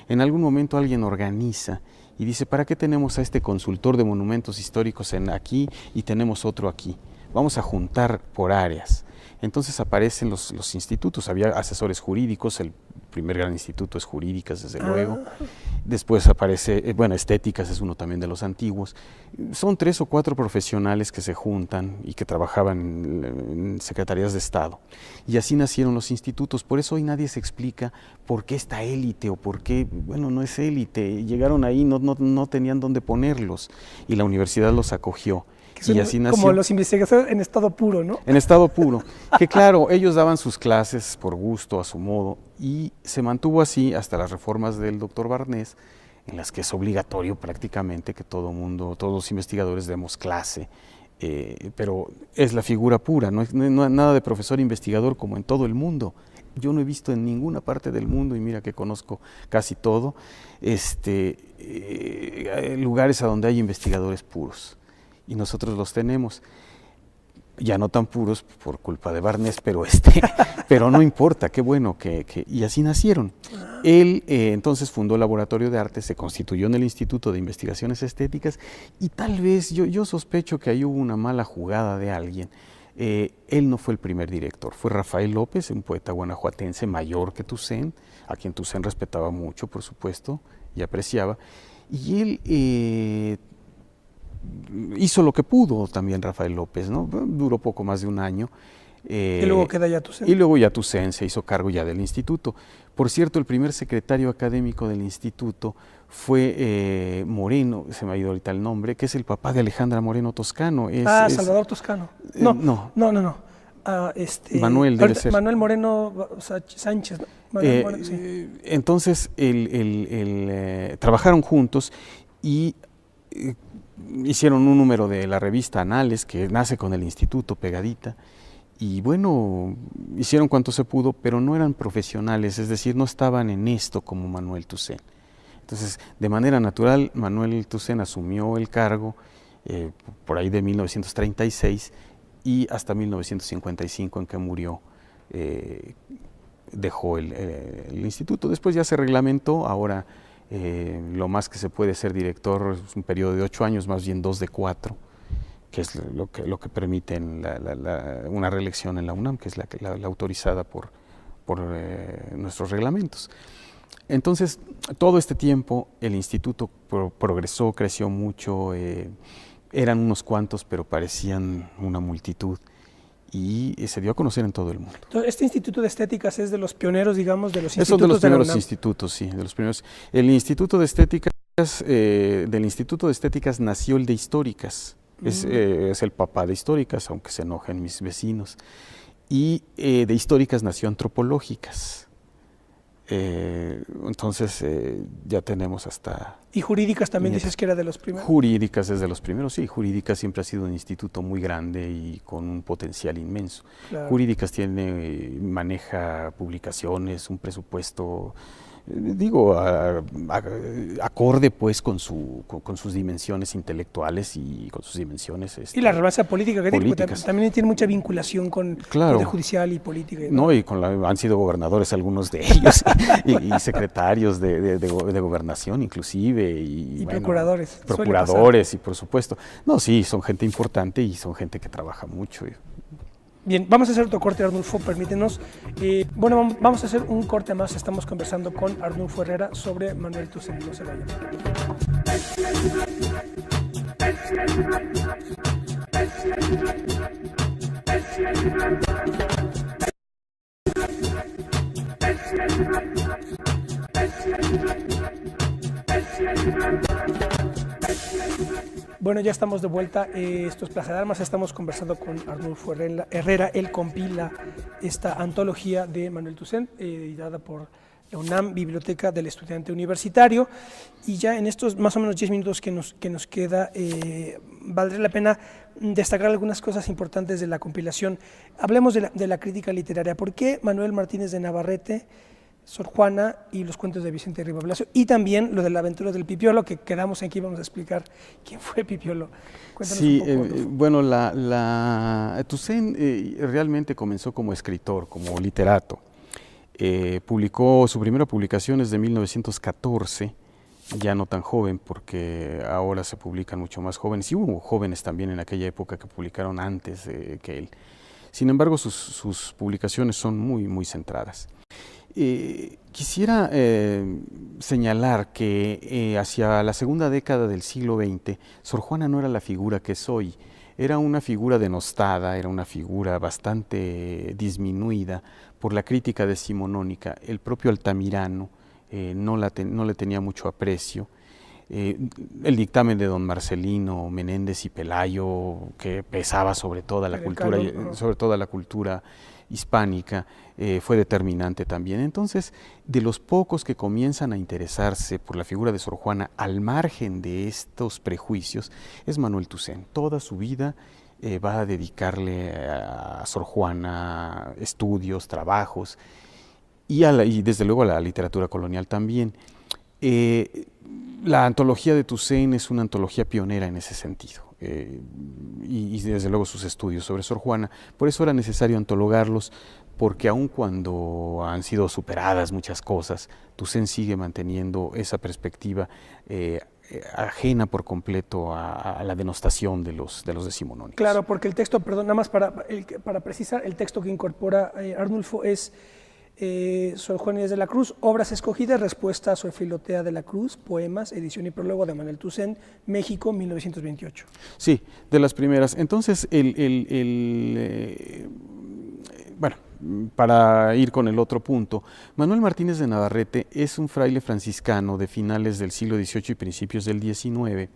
En algún momento alguien organiza y dice, ¿para qué tenemos a este consultor de monumentos históricos aquí y tenemos otro aquí? Vamos a juntar por áreas. Entonces aparecen los institutos, había asesores jurídicos, el primer gran instituto es Jurídicas, desde luego. Después aparece, Estéticas es uno también de los antiguos. Son 3 o 4 profesionales que se juntan y que trabajaban en secretarías de Estado. Y así nacieron los institutos. Por eso hoy nadie se explica por qué esta élite o por qué, no es élite. Llegaron ahí, no tenían dónde ponerlos y la universidad los acogió. Y así nació. Como los investigadores en estado puro, ¿no? En estado puro. Que claro, ellos daban sus clases por gusto, a su modo, y se mantuvo así hasta las reformas del doctor Barnés, en las que es obligatorio prácticamente que todos los investigadores demos clase, pero es la figura pura, no hay nada de profesor investigador como en todo el mundo. Yo no he visto en ninguna parte del mundo, y mira que conozco casi todo, lugares a donde hay investigadores puros. Y nosotros los tenemos, ya no tan puros por culpa de Barnés, pero no importa, qué bueno y así nacieron. Él entonces fundó el Laboratorio de Arte, se constituyó en el Instituto de Investigaciones Estéticas, y tal vez, yo sospecho que ahí hubo una mala jugada de alguien. Él no fue el primer director, fue Rafael López, un poeta guanajuatense mayor que Toussaint, a quien Toussaint respetaba mucho, por supuesto, y apreciaba, y él hizo lo que pudo también Rafael López, ¿no? Duró poco más de un año. Y luego queda ya Toussaint. Y luego ya Toussaint se hizo cargo ya del instituto. Por cierto, el primer secretario académico del instituto fue Moreno, se me ha ido ahorita el nombre, que es el papá de Alejandra Moreno Toscano. Salvador Toscano. No. Manuel debe ser. Manuel Moreno Sánchez. ¿No? Manuel Moreno, sí. Entonces, trabajaron juntos y hicieron un número de la revista Anales, que nace con el instituto pegadita, y bueno, hicieron cuanto se pudo, pero no eran profesionales, es decir, no estaban en esto como Manuel Toussaint. Entonces, de manera natural, Manuel Toussaint asumió el cargo por ahí de 1936 y hasta 1955, en que murió, dejó el instituto. Después ya se reglamentó, ahora lo más que se puede ser director es un periodo de 8 años, más bien 2 de 4, que es lo que permite una reelección en la UNAM, que es la autorizada por nuestros reglamentos. Entonces, todo este tiempo el instituto progresó, creció mucho, eran unos cuantos, pero parecían una multitud. y se dio a conocer en todo el mundo. Entonces, este Instituto de Estéticas es de los pioneros, digamos, de los institutos de la UNAM. Es de los primeros institutos, sí, de los primeros. El Instituto de Estéticas, del Instituto de Estéticas nació el de Históricas, es el papá de Históricas, aunque se enojen mis vecinos, y de Históricas nació Antropológicas. Entonces ya tenemos hasta... ¿Y Jurídicas también dices que era de los primeros? Jurídicas es de los primeros, sí. Jurídicas siempre ha sido un instituto muy grande y con un potencial inmenso. Claro. Jurídicas maneja publicaciones, un presupuesto, digo, acorde pues con sus dimensiones intelectuales y con sus dimensiones y la relevancia política que tiene, también tiene mucha vinculación con poder judicial y política. No, y han sido gobernadores algunos de ellos y secretarios de gobernación inclusive. Y bueno, procuradores. Procuradores, y por supuesto. No, sí, son gente importante y son gente que trabaja mucho. Bien, vamos a hacer otro corte, Arnulfo, permítenos. Bueno, vamos a hacer un corte más. Estamos conversando con Arnulfo Herrera sobre Manuel Toussaint. No se vayan. Bueno, ya estamos de vuelta. Esto es Plaza de Armas. Estamos conversando con Arnulfo Herrera. Él compila esta antología de Manuel Toussaint, editada por la UNAM, Biblioteca del Estudiante Universitario. Y ya en estos más o menos 10 minutos que nos queda, valdría la pena destacar algunas cosas importantes de la compilación. Hablemos de la crítica literaria. ¿Por qué Manuel Martínez de Navarrete, Sor Juana y los cuentos de Vicente Riva Blasio? Y también lo de la aventura del Pipiolo, que quedamos aquí, vamos a explicar quién fue Pipiolo. Cuéntanos sí, un poco. Bueno, Toussaint realmente comenzó como escritor, como literato. Publicó su primera publicación desde 1914, ya no tan joven, porque ahora se publican mucho más jóvenes, y hubo jóvenes también en aquella época que publicaron antes que él. Sin embargo, sus publicaciones son muy, muy centradas. Quisiera señalar que hacia la segunda década del siglo XX, Sor Juana no era la figura que es hoy. Era una figura denostada, era una figura bastante disminuida por la crítica decimonónica. El propio Altamirano no le tenía mucho aprecio. El dictamen de don Marcelino Menéndez y Pelayo, que pesaba sobre toda la cultura hispánica, fue determinante también. Entonces, de los pocos que comienzan a interesarse por la figura de Sor Juana al margen de estos prejuicios es Manuel Toussaint. Toda su vida va a dedicarle a Sor Juana estudios, trabajos y desde luego a la literatura colonial también. La antología de Toussaint es una antología pionera en ese sentido. Y desde luego sus estudios sobre Sor Juana. Por eso era necesario antologarlos, porque aun cuando han sido superadas muchas cosas, Toussaint sigue manteniendo esa perspectiva ajena por completo a la denostación de los decimonónicos. Claro, porque el texto, perdón, nada más para precisar, el texto que incorpora Arnulfo es Sor Juana Inés de la Cruz, obras escogidas, respuesta a Sor Filotea de la Cruz, poemas, edición y prólogo de Manuel Toussaint, México, 1928. Sí, de las primeras. Entonces, bueno, para ir con el otro punto, Manuel Martínez de Navarrete es un fraile franciscano de finales del siglo XVIII y principios del XIX.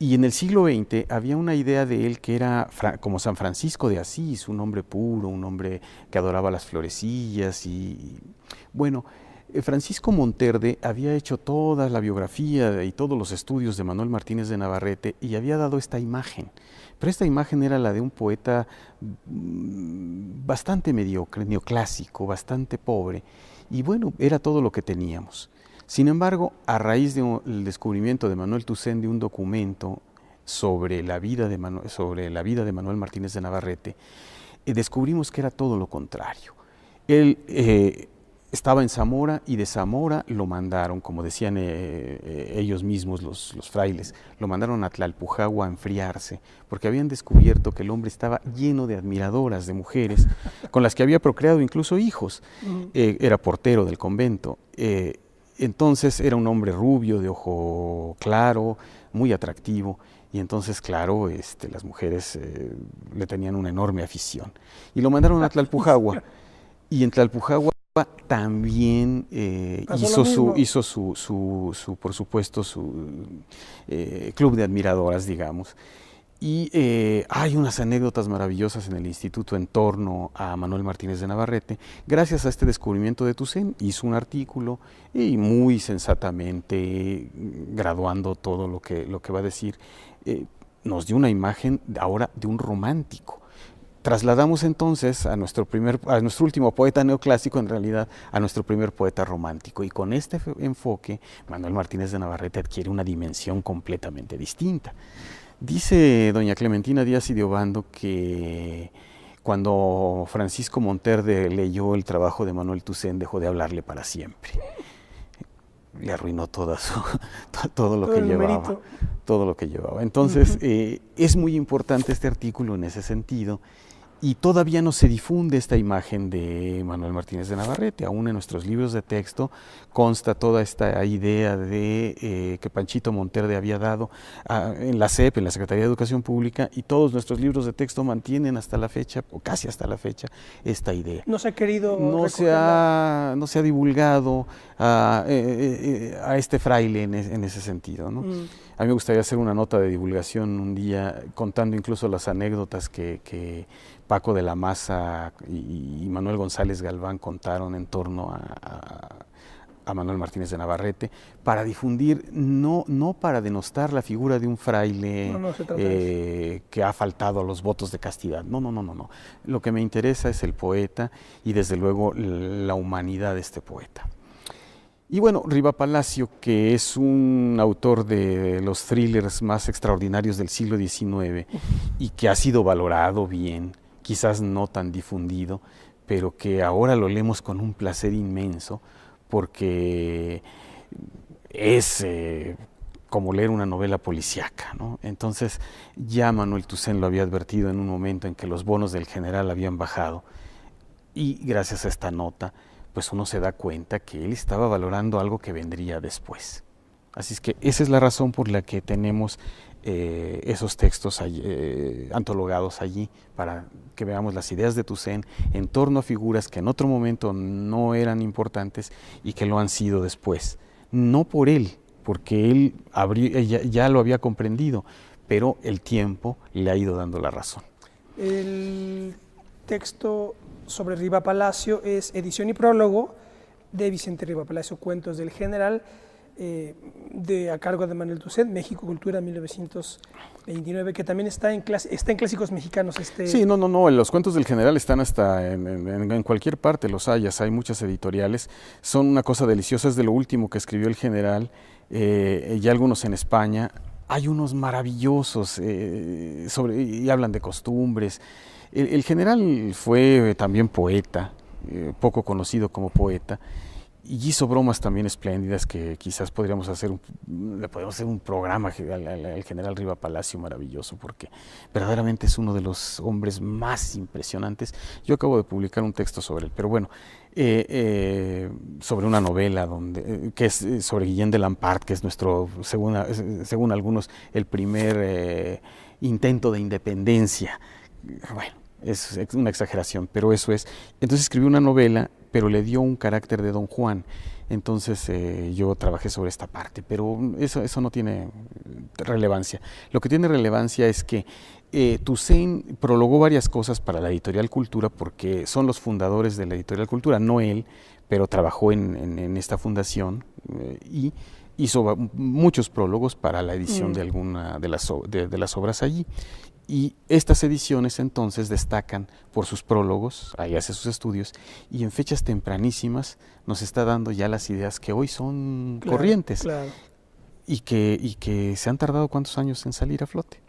Y en el siglo XX había una idea de él que era como San Francisco de Asís, un hombre puro, un hombre que adoraba las florecillas y bueno, Francisco Monterde había hecho toda la biografía y todos los estudios de Manuel Martínez de Navarrete y había dado esta imagen, pero esta imagen era la de un poeta bastante mediocre, neoclásico, bastante pobre y bueno, era todo lo que teníamos. Sin embargo, a raíz del descubrimiento de Manuel Toussaint de un documento sobre la vida de Manuel Martínez de Navarrete, descubrimos que era todo lo contrario. Él estaba en Zamora y de Zamora lo mandaron, como decían ellos mismos, los frailes, lo mandaron a Tlalpujahua a enfriarse, porque habían descubierto que el hombre estaba lleno de admiradoras, de mujeres, con las que había procreado incluso hijos. Era portero del convento. Entonces era un hombre rubio, de ojo claro, muy atractivo, Y entonces, claro, las mujeres le tenían una enorme afición. Y lo mandaron a Tlalpujahua. Y en Tlalpujahua también hizo por supuesto, su club de admiradoras, digamos. Y hay unas anécdotas maravillosas en el instituto en torno a Manuel Martínez de Navarrete. Gracias a este descubrimiento de Toussaint, hizo un artículo y muy sensatamente, graduando todo lo que va a decir, nos dio una imagen ahora de un romántico. Trasladamos entonces a nuestro último poeta neoclásico, en realidad, a nuestro primer poeta romántico. Y con este enfoque, Manuel Martínez de Navarrete adquiere una dimensión completamente distinta. Dice doña Clementina Díaz y de Obando que cuando Francisco Monterde leyó el trabajo de Manuel Toussaint, dejó de hablarle para siempre. Le arruinó todo lo que llevaba. Todo lo que llevaba. Entonces, es muy importante este artículo en ese sentido. Y todavía no se difunde esta imagen de Manuel Martínez de Navarrete. Aún en nuestros libros de texto consta toda esta idea de que Panchito Monterde había dado en la SEP, en la Secretaría de Educación Pública, y todos nuestros libros de texto mantienen hasta la fecha, o casi hasta la fecha, esta idea. No se ha querido no se ha divulgado a este fraile en ese sentido, ¿no? A mí me gustaría hacer una nota de divulgación un día contando incluso las anécdotas que Paco de la Maza y Manuel González Galván contaron en torno a Manuel Martínez de Navarrete, para difundir, no para denostar la figura de un fraile que ha faltado a los votos de castidad. No. Lo que me interesa es el poeta y desde luego la humanidad de este poeta. Y bueno, Riva Palacio, que es un autor de los thrillers más extraordinarios del siglo XIX y que ha sido valorado bien, quizás no tan difundido, pero que ahora lo leemos con un placer inmenso, porque es como leer una novela policíaca, ¿no? Entonces ya Manuel Toussaint lo había advertido en un momento en que los bonos del general habían bajado, y gracias a esta nota pues uno se da cuenta que él estaba valorando algo que vendría después. Así es que esa es la razón por la que tenemos esos textos antologados allí, para que veamos las ideas de Toussaint en torno a figuras que en otro momento no eran importantes y que lo han sido después. No por él, porque él ya lo había comprendido, pero el tiempo le ha ido dando la razón. El texto sobre Riva Palacio es edición y prólogo de Vicente Riva Palacio, Cuentos del General, a cargo de Manuel Toussaint, México Cultura 1929, que también está en Clásicos Mexicanos. Sí, no, los Cuentos del General están hasta en cualquier parte, los hayas, hay muchas editoriales, son una cosa deliciosa, es de lo último que escribió el general, y algunos en España. Hay unos maravillosos y hablan de costumbres. El general fue también poeta, poco conocido como poeta, y hizo bromas también espléndidas que quizás le podríamos hacer un programa al general Riva Palacio maravilloso, porque verdaderamente es uno de los hombres más impresionantes. Yo acabo de publicar un texto sobre él, pero bueno, sobre una novela que es sobre Guillén de Lampart, que es nuestro, según algunos, el primer intento de independencia. Bueno, es una exageración, pero eso es. Entonces escribió una novela, pero le dio un carácter de Don Juan. Entonces yo trabajé sobre esta parte, pero eso no tiene relevancia. Lo que tiene relevancia es que Toussaint prologó varias cosas para la Editorial Cultura, porque son los fundadores de la Editorial Cultura, no él, pero trabajó en esta fundación y hizo muchos prólogos para la edición de alguna de las obras allí. Y estas ediciones entonces destacan por sus prólogos, ahí hace sus estudios, y en fechas tempranísimas nos está dando ya las ideas que hoy son corrientes, claro. Y que se han tardado ¿cuántos años en salir a flote?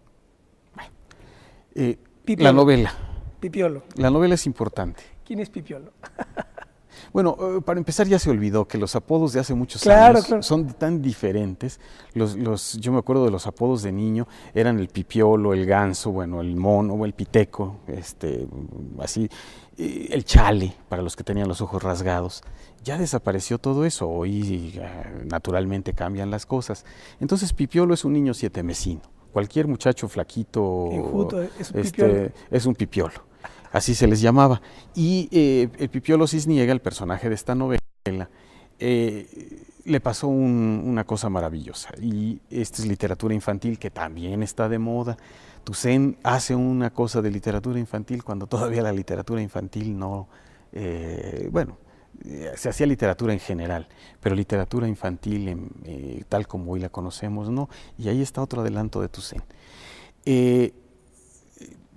La novela. Pipiolo. La novela es importante. ¿Quién es Pipiolo? Bueno, para empezar ya se olvidó que los apodos de hace muchos años son tan diferentes. Yo me acuerdo de los apodos de niño, eran el pipiolo, el ganso, bueno, el mono o el piteco, así, el chale, para los que tenían los ojos rasgados. Ya desapareció todo eso, hoy naturalmente cambian las cosas. Entonces Pipiolo es un niño sietemesino, Cualquier muchacho flaquito Enjuto, es un pipiolo. es un pipiolo, así se les llamaba. Y el Pipiolo Cisniega, el personaje de esta novela, le pasó una cosa maravillosa, y esta es literatura infantil que también está de moda. Toussaint hace una cosa de literatura infantil cuando todavía la literatura infantil no, se hacía literatura en general, pero literatura infantil tal como hoy la conocemos, no. Y ahí está otro adelanto de Toussaint.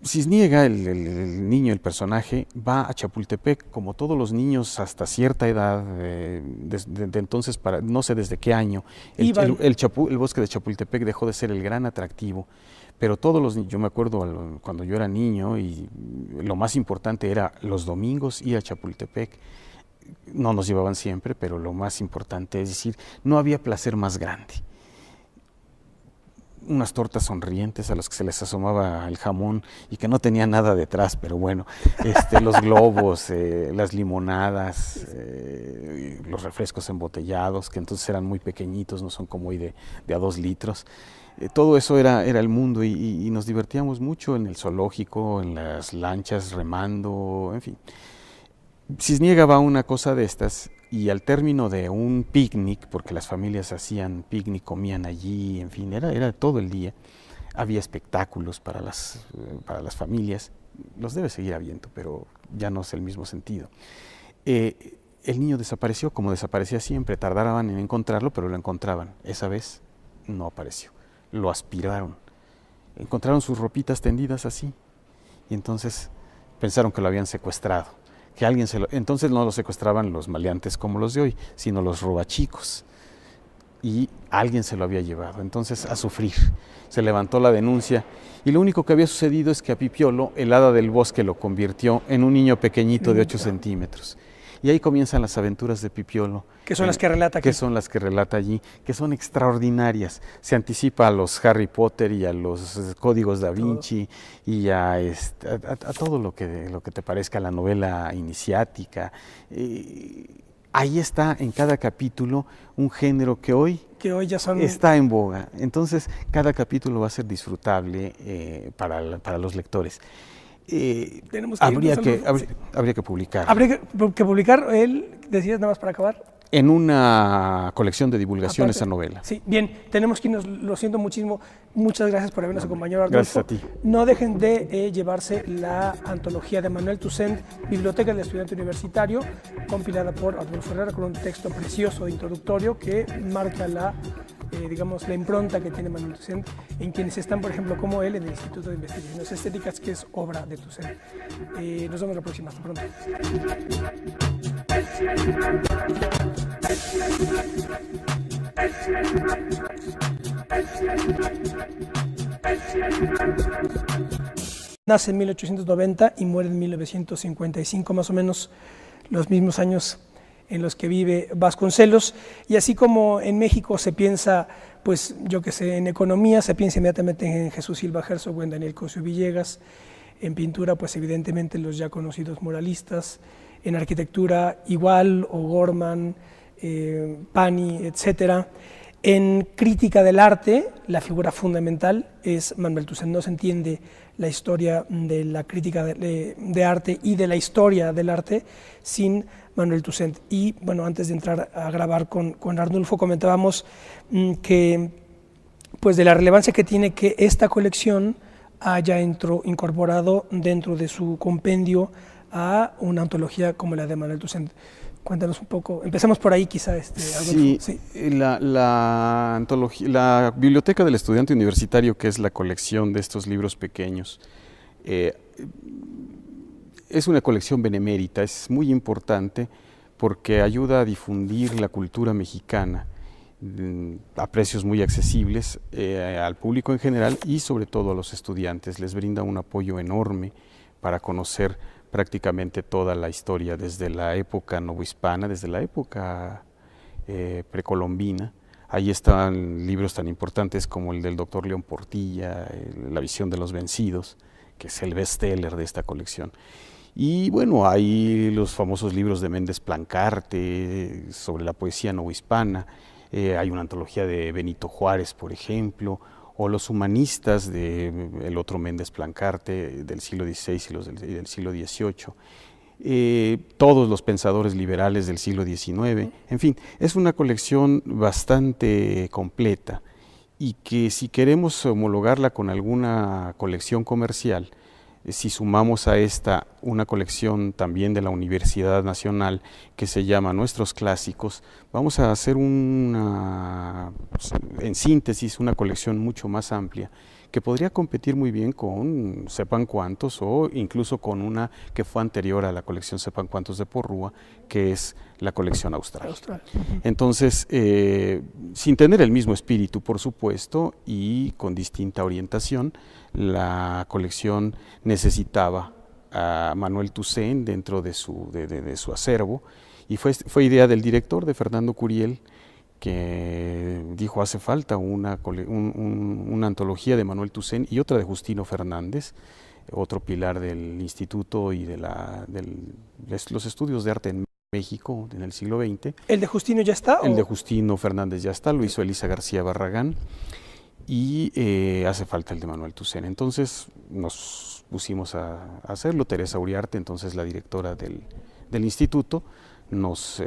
Cisniega, el niño, el personaje, va a Chapultepec, como todos los niños hasta cierta edad, de entonces, no sé desde qué año, el bosque de Chapultepec dejó de ser el gran atractivo, pero todos los niños, yo me acuerdo cuando yo era niño, y lo más importante era los domingos ir a Chapultepec. No nos llevaban siempre, pero lo más importante, es decir, no había placer más grande. Unas tortas sonrientes a las que se les asomaba el jamón y que no tenía nada detrás, pero bueno, los globos, las limonadas, los refrescos embotellados, que entonces eran muy pequeñitos, no son como hoy de a 2 litros. Todo eso era el mundo, y nos divertíamos mucho en el zoológico, en las lanchas, remando, en fin. Cisniega va a una cosa de estas, y al término de un picnic, porque las familias hacían picnic, comían allí, en fin, era todo el día, había espectáculos para las familias, los debe seguir habiendo, pero ya no es el mismo sentido. El niño desapareció, como desaparecía siempre, tardaban en encontrarlo, pero lo encontraban. Esa vez no apareció, lo aspiraron, encontraron sus ropitas tendidas así, y entonces pensaron que lo habían secuestrado. Entonces no lo secuestraban los maleantes como los de hoy, sino los robachicos, y alguien se lo había llevado. Entonces, a sufrir. Se levantó la denuncia, y lo único que había sucedido es que a Pipiolo el hada del bosque lo convirtió en un niño pequeñito de 8 centímetros. Y ahí comienzan las aventuras de Pipiolo. Que son las que relata aquí. Que son las que relata allí, que son extraordinarias. Se anticipa a los Harry Potter y a los códigos da Vinci, y a todo lo que te parezca la novela iniciática. Ahí está en cada capítulo un género que hoy ya está en boga. Entonces, cada capítulo va a ser disfrutable para los lectores. Habría que publicar. Habría que publicar, decías nada más para acabar. En una colección de divulgación esa novela. Sí, bien, tenemos que irnos, lo siento muchísimo. Muchas gracias por habernos acompañado, Arnulfo. Gracias a ti. No dejen de llevarse la antología de Manuel Toussaint, Biblioteca del Estudiante Universitario, compilada por Arnulfo Herrera, con un texto precioso introductorio que marca la impronta que tiene Manuel Toussaint en quienes están, por ejemplo, como él, en el Instituto de Investigaciones Estéticas, que es obra de Toussaint. Nos vemos la próxima. Hasta pronto. Nace en 1890 y muere en 1955, más o menos los mismos años en los que vive Vasconcelos. Y así como en México se piensa, pues yo que sé, en economía, se piensa inmediatamente en Jesús Silva Herzog o en Daniel Cosio Villegas. En pintura, pues evidentemente los ya conocidos muralistas. En arquitectura igual, O'Gorman, Pani, etc. En crítica del arte, la figura fundamental es Manuel Toussaint. No se entiende la historia de la crítica de arte y de la historia del arte sin Manuel Toussaint. Y bueno, antes de entrar a grabar con Arnulfo, comentábamos que pues de la relevancia que tiene que esta colección haya incorporado dentro de su compendio a una antología como la de Manuel Toussaint. Cuéntanos un poco, empezamos por ahí quizá. Sí, la antología, la Biblioteca del Estudiante Universitario, que es la colección de estos libros pequeños, es una colección benemérita, es muy importante porque ayuda a difundir la cultura mexicana a precios muy accesibles al público en general y sobre todo a los estudiantes. Les brinda un apoyo enorme para conocer prácticamente toda la historia desde la época novohispana, desde la época precolombina. Ahí están libros tan importantes como el del doctor León Portilla, La visión de los vencidos, que es el bestseller de esta colección. Y bueno, hay los famosos libros de Méndez Plancarte sobre la poesía novohispana, hay una antología de Benito Juárez, por ejemplo, o los humanistas el otro Méndez Plancarte del siglo XVI y del siglo XVIII, todos los pensadores liberales del siglo XIX, en fin, es una colección bastante completa y que si queremos homologarla con alguna colección comercial, si sumamos a esta una colección también de la Universidad Nacional que se llama Nuestros Clásicos, vamos a hacer en síntesis una colección mucho más amplia que podría competir muy bien con Sepan Cuántos o incluso con una que fue anterior a la colección Sepan Cuántos de Porrúa, que es la colección austral. Entonces, sin tener el mismo espíritu, por supuesto, y con distinta orientación, la colección necesitaba a Manuel Toussaint dentro de su acervo, y fue idea del director, de Fernando Curiel, que dijo hace falta una antología de Manuel Toussaint y otra de Justino Fernández, otro pilar del instituto y de los estudios de arte en México en el siglo XX. ¿El de Justino ya está? El de Justino Fernández ya está, lo hizo Elisa García Barragán, y hace falta el de Manuel Toussaint. Entonces nos pusimos a hacerlo. Teresa Uriarte, entonces la directora del instituto, nos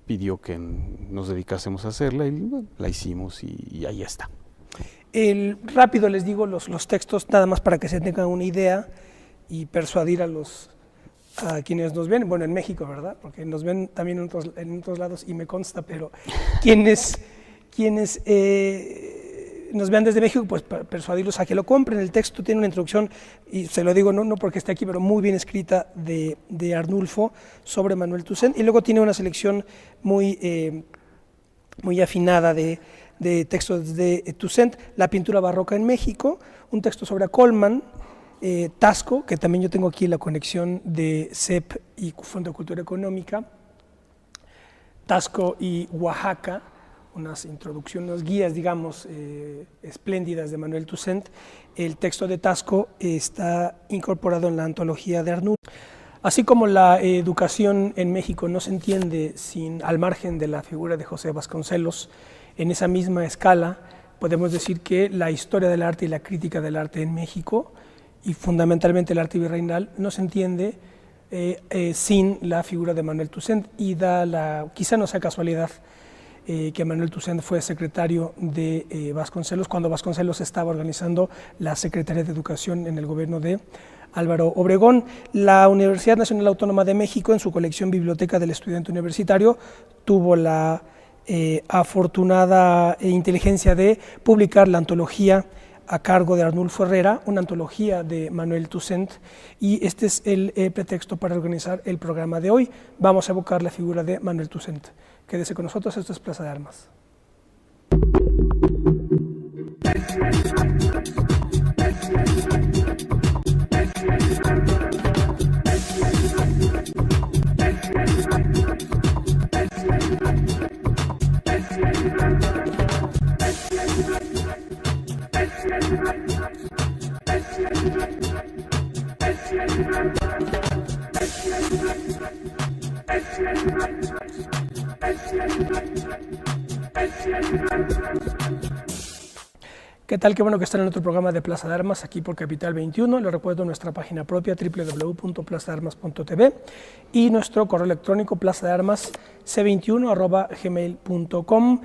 pidió que nos dedicásemos a hacerla y bueno, la hicimos y ahí está. Rápido les digo los textos, nada más para que se tengan una idea y persuadir a quienes nos ven, bueno, en México, ¿verdad? Porque nos ven también en otros lados y me consta, pero quienes nos vean desde México, pues persuadirlos a que lo compren. El texto tiene una introducción, y se lo digo no porque esté aquí, pero muy bien escrita de Arnulfo sobre Manuel Toussaint, y luego tiene una selección muy afinada de textos de Toussaint, la pintura barroca en México, un texto sobre Colman, Tasco, que también yo tengo aquí la conexión de CEP y Fondo de Cultura Económica, Tasco y Oaxaca, unas introducciones, unas guías, digamos, espléndidas de Manuel Toussaint. El texto de Tasco está incorporado en la antología de Arnulfo. Así como la educación en México no se entiende al margen de la figura de José Vasconcelos, en esa misma escala podemos decir que la historia del arte y la crítica del arte en México, y fundamentalmente el arte virreinal, no se entiende sin la figura de Manuel Toussaint, y quizá no sea casualidad que Manuel Toussaint fue secretario de Vasconcelos cuando Vasconcelos estaba organizando la Secretaría de Educación en el gobierno de Álvaro Obregón. La Universidad Nacional Autónoma de México, en su colección Biblioteca del Estudiante Universitario, tuvo la afortunada inteligencia de publicar la antología a cargo de Arnulfo Herrera, una antología de Manuel Toussaint, y este es el pretexto para organizar el programa de hoy. Vamos a evocar la figura de Manuel Toussaint. Quédese con nosotros, esto es Plaza de Armas. ¿Qué tal? Qué bueno que están en otro programa de Plaza de Armas, aquí por Capital 21. Les recuerdo nuestra página propia, www.plazadearmas.tv, y nuestro correo electrónico, plazadearmas c21@gmail.com.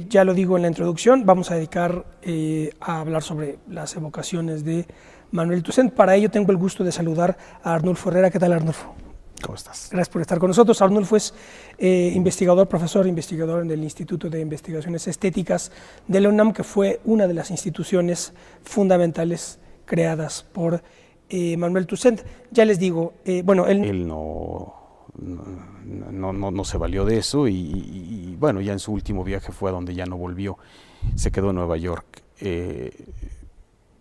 Ya lo digo en la introducción, vamos a dedicar a hablar sobre las evocaciones de Manuel Toussaint. Para ello tengo el gusto de saludar a Arnulfo Herrera. ¿Qué tal, Arnulfo? ¿Cómo estás? Gracias por estar con nosotros. Arnulfo es investigador en el Instituto de Investigaciones Estéticas de la UNAM, que fue una de las instituciones fundamentales creadas por Manuel Toussaint. Ya les digo, bueno, él no se valió de eso y bueno, ya en su último viaje fue a donde ya no volvió, se quedó en Nueva York.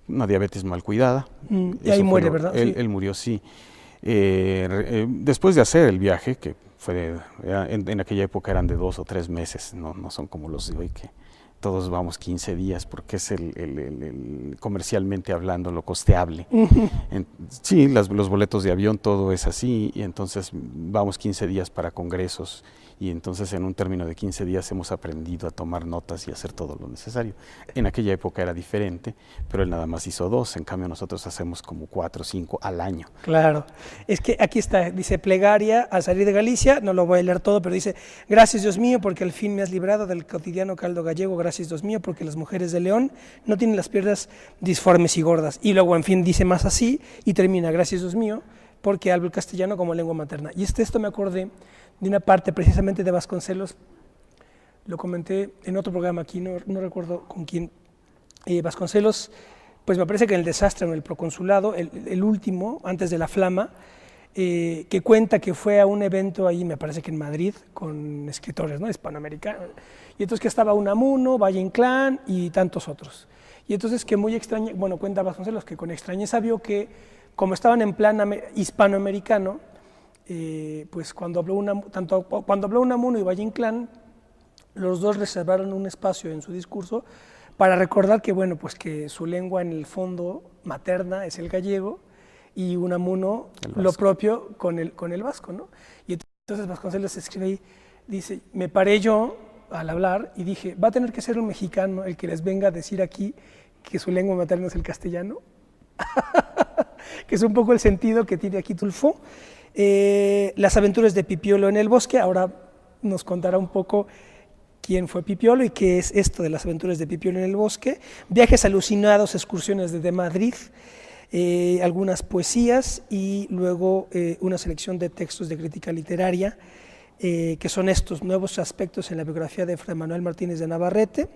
Una diabetes mal cuidada. Y ahí muere, ¿verdad? Él murió, sí. Después de hacer el viaje, que fue en aquella época eran de 2 o 3 meses, no son como los de hoy, que todos vamos 15 días, porque es comercialmente hablando lo costeable. Sí, los boletos de avión, todo es así, y entonces vamos 15 días para congresos y entonces en un término de 15 días hemos aprendido a tomar notas y hacer todo lo necesario. En aquella época era diferente, pero él nada más hizo 2, en cambio nosotros hacemos como 4 o 5 al año. Claro, es que aquí está, dice plegaria al salir de Galicia, no lo voy a leer todo, pero dice: gracias Dios mío porque al fin me has librado del cotidiano caldo gallego, gracias Dios mío porque las mujeres de León no tienen las piernas disformes y gordas. Y luego, en fin, dice más así y termina: gracias Dios mío porque hablo el castellano como lengua materna. Y esto me acordé de una parte precisamente de Vasconcelos, lo comenté en otro programa aquí, no recuerdo con quién. Vasconcelos, pues me parece que en El desastre, en el proconsulado, el último, antes de la flama, que cuenta que fue a un evento ahí, me parece que en Madrid, con escritores, ¿no?, hispanoamericanos, y entonces que estaba Unamuno, Valle Inclán y tantos otros. Y entonces que muy extraña, bueno, cuenta Vasconcelos que con extrañeza vio que, como estaban en plan hispanoamericano, pues cuando habló Unamuno y Valle Inclán, los dos reservaron un espacio en su discurso para recordar que, bueno, pues que su lengua en el fondo materna es el gallego y Unamuno lo propio con el vasco, ¿no? Y entonces Vasconcelos escribe ahí, dice: me paré yo al hablar y dije, va a tener que ser un mexicano el que les venga a decir aquí que su lengua materna es el castellano, que es un poco el sentido que tiene aquí Tulfo. Las aventuras de Pipiolo en el bosque, ahora nos contará un poco quién fue Pipiolo y qué es esto de las aventuras de Pipiolo en el bosque. Viajes alucinados, excursiones desde Madrid, algunas poesías y luego una selección de textos de crítica literaria, que son estos: nuevos aspectos en la biografía de Fray Manuel Martínez de Navarrete,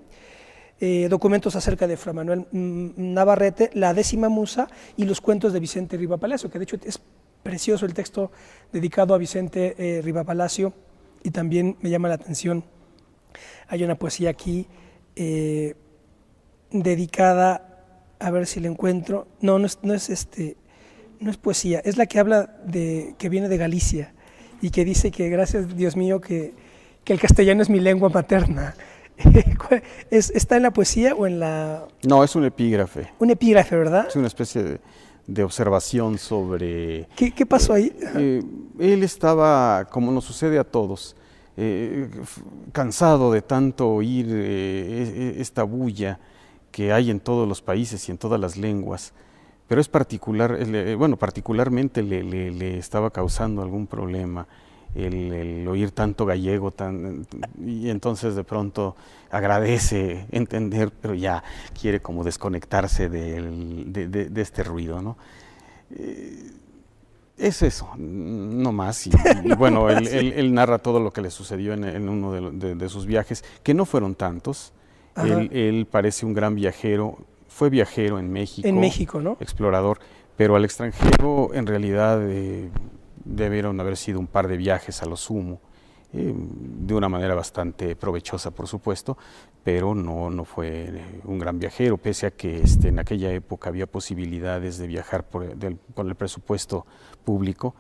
documentos acerca de Fray Manuel Navarrete, La décima musa y los cuentos de Vicente Riva Palacio, que de hecho es precioso el texto dedicado a Vicente Riva Palacio, y también me llama la atención, hay una poesía aquí dedicada, a ver si la encuentro, no es poesía, es la que habla de que viene de Galicia y que dice que gracias Dios mío que el castellano es mi lengua materna. ¿Está en la poesía o en la...? No, es un epígrafe. Un epígrafe, ¿verdad? Es una especie de observación sobre... ¿Qué pasó ahí? Él estaba, como nos sucede a todos, cansado de tanto oír esta bulla que hay en todos los países y en todas las lenguas, pero es particularmente le estaba causando algún problema el oír tanto gallego, y entonces de pronto agradece entender, pero ya quiere como desconectarse de este ruido, ¿no? Es eso, no más. Y bueno, él narra todo lo que le sucedió en uno de sus viajes, que no fueron tantos. Él parece un gran viajero, fue viajero en México. En México, ¿no? Explorador, pero al extranjero en realidad debieron haber sido un par de viajes a lo sumo, de una manera bastante provechosa, por supuesto, pero no fue un gran viajero, pese a que en aquella época había posibilidades de viajar con el presupuesto público.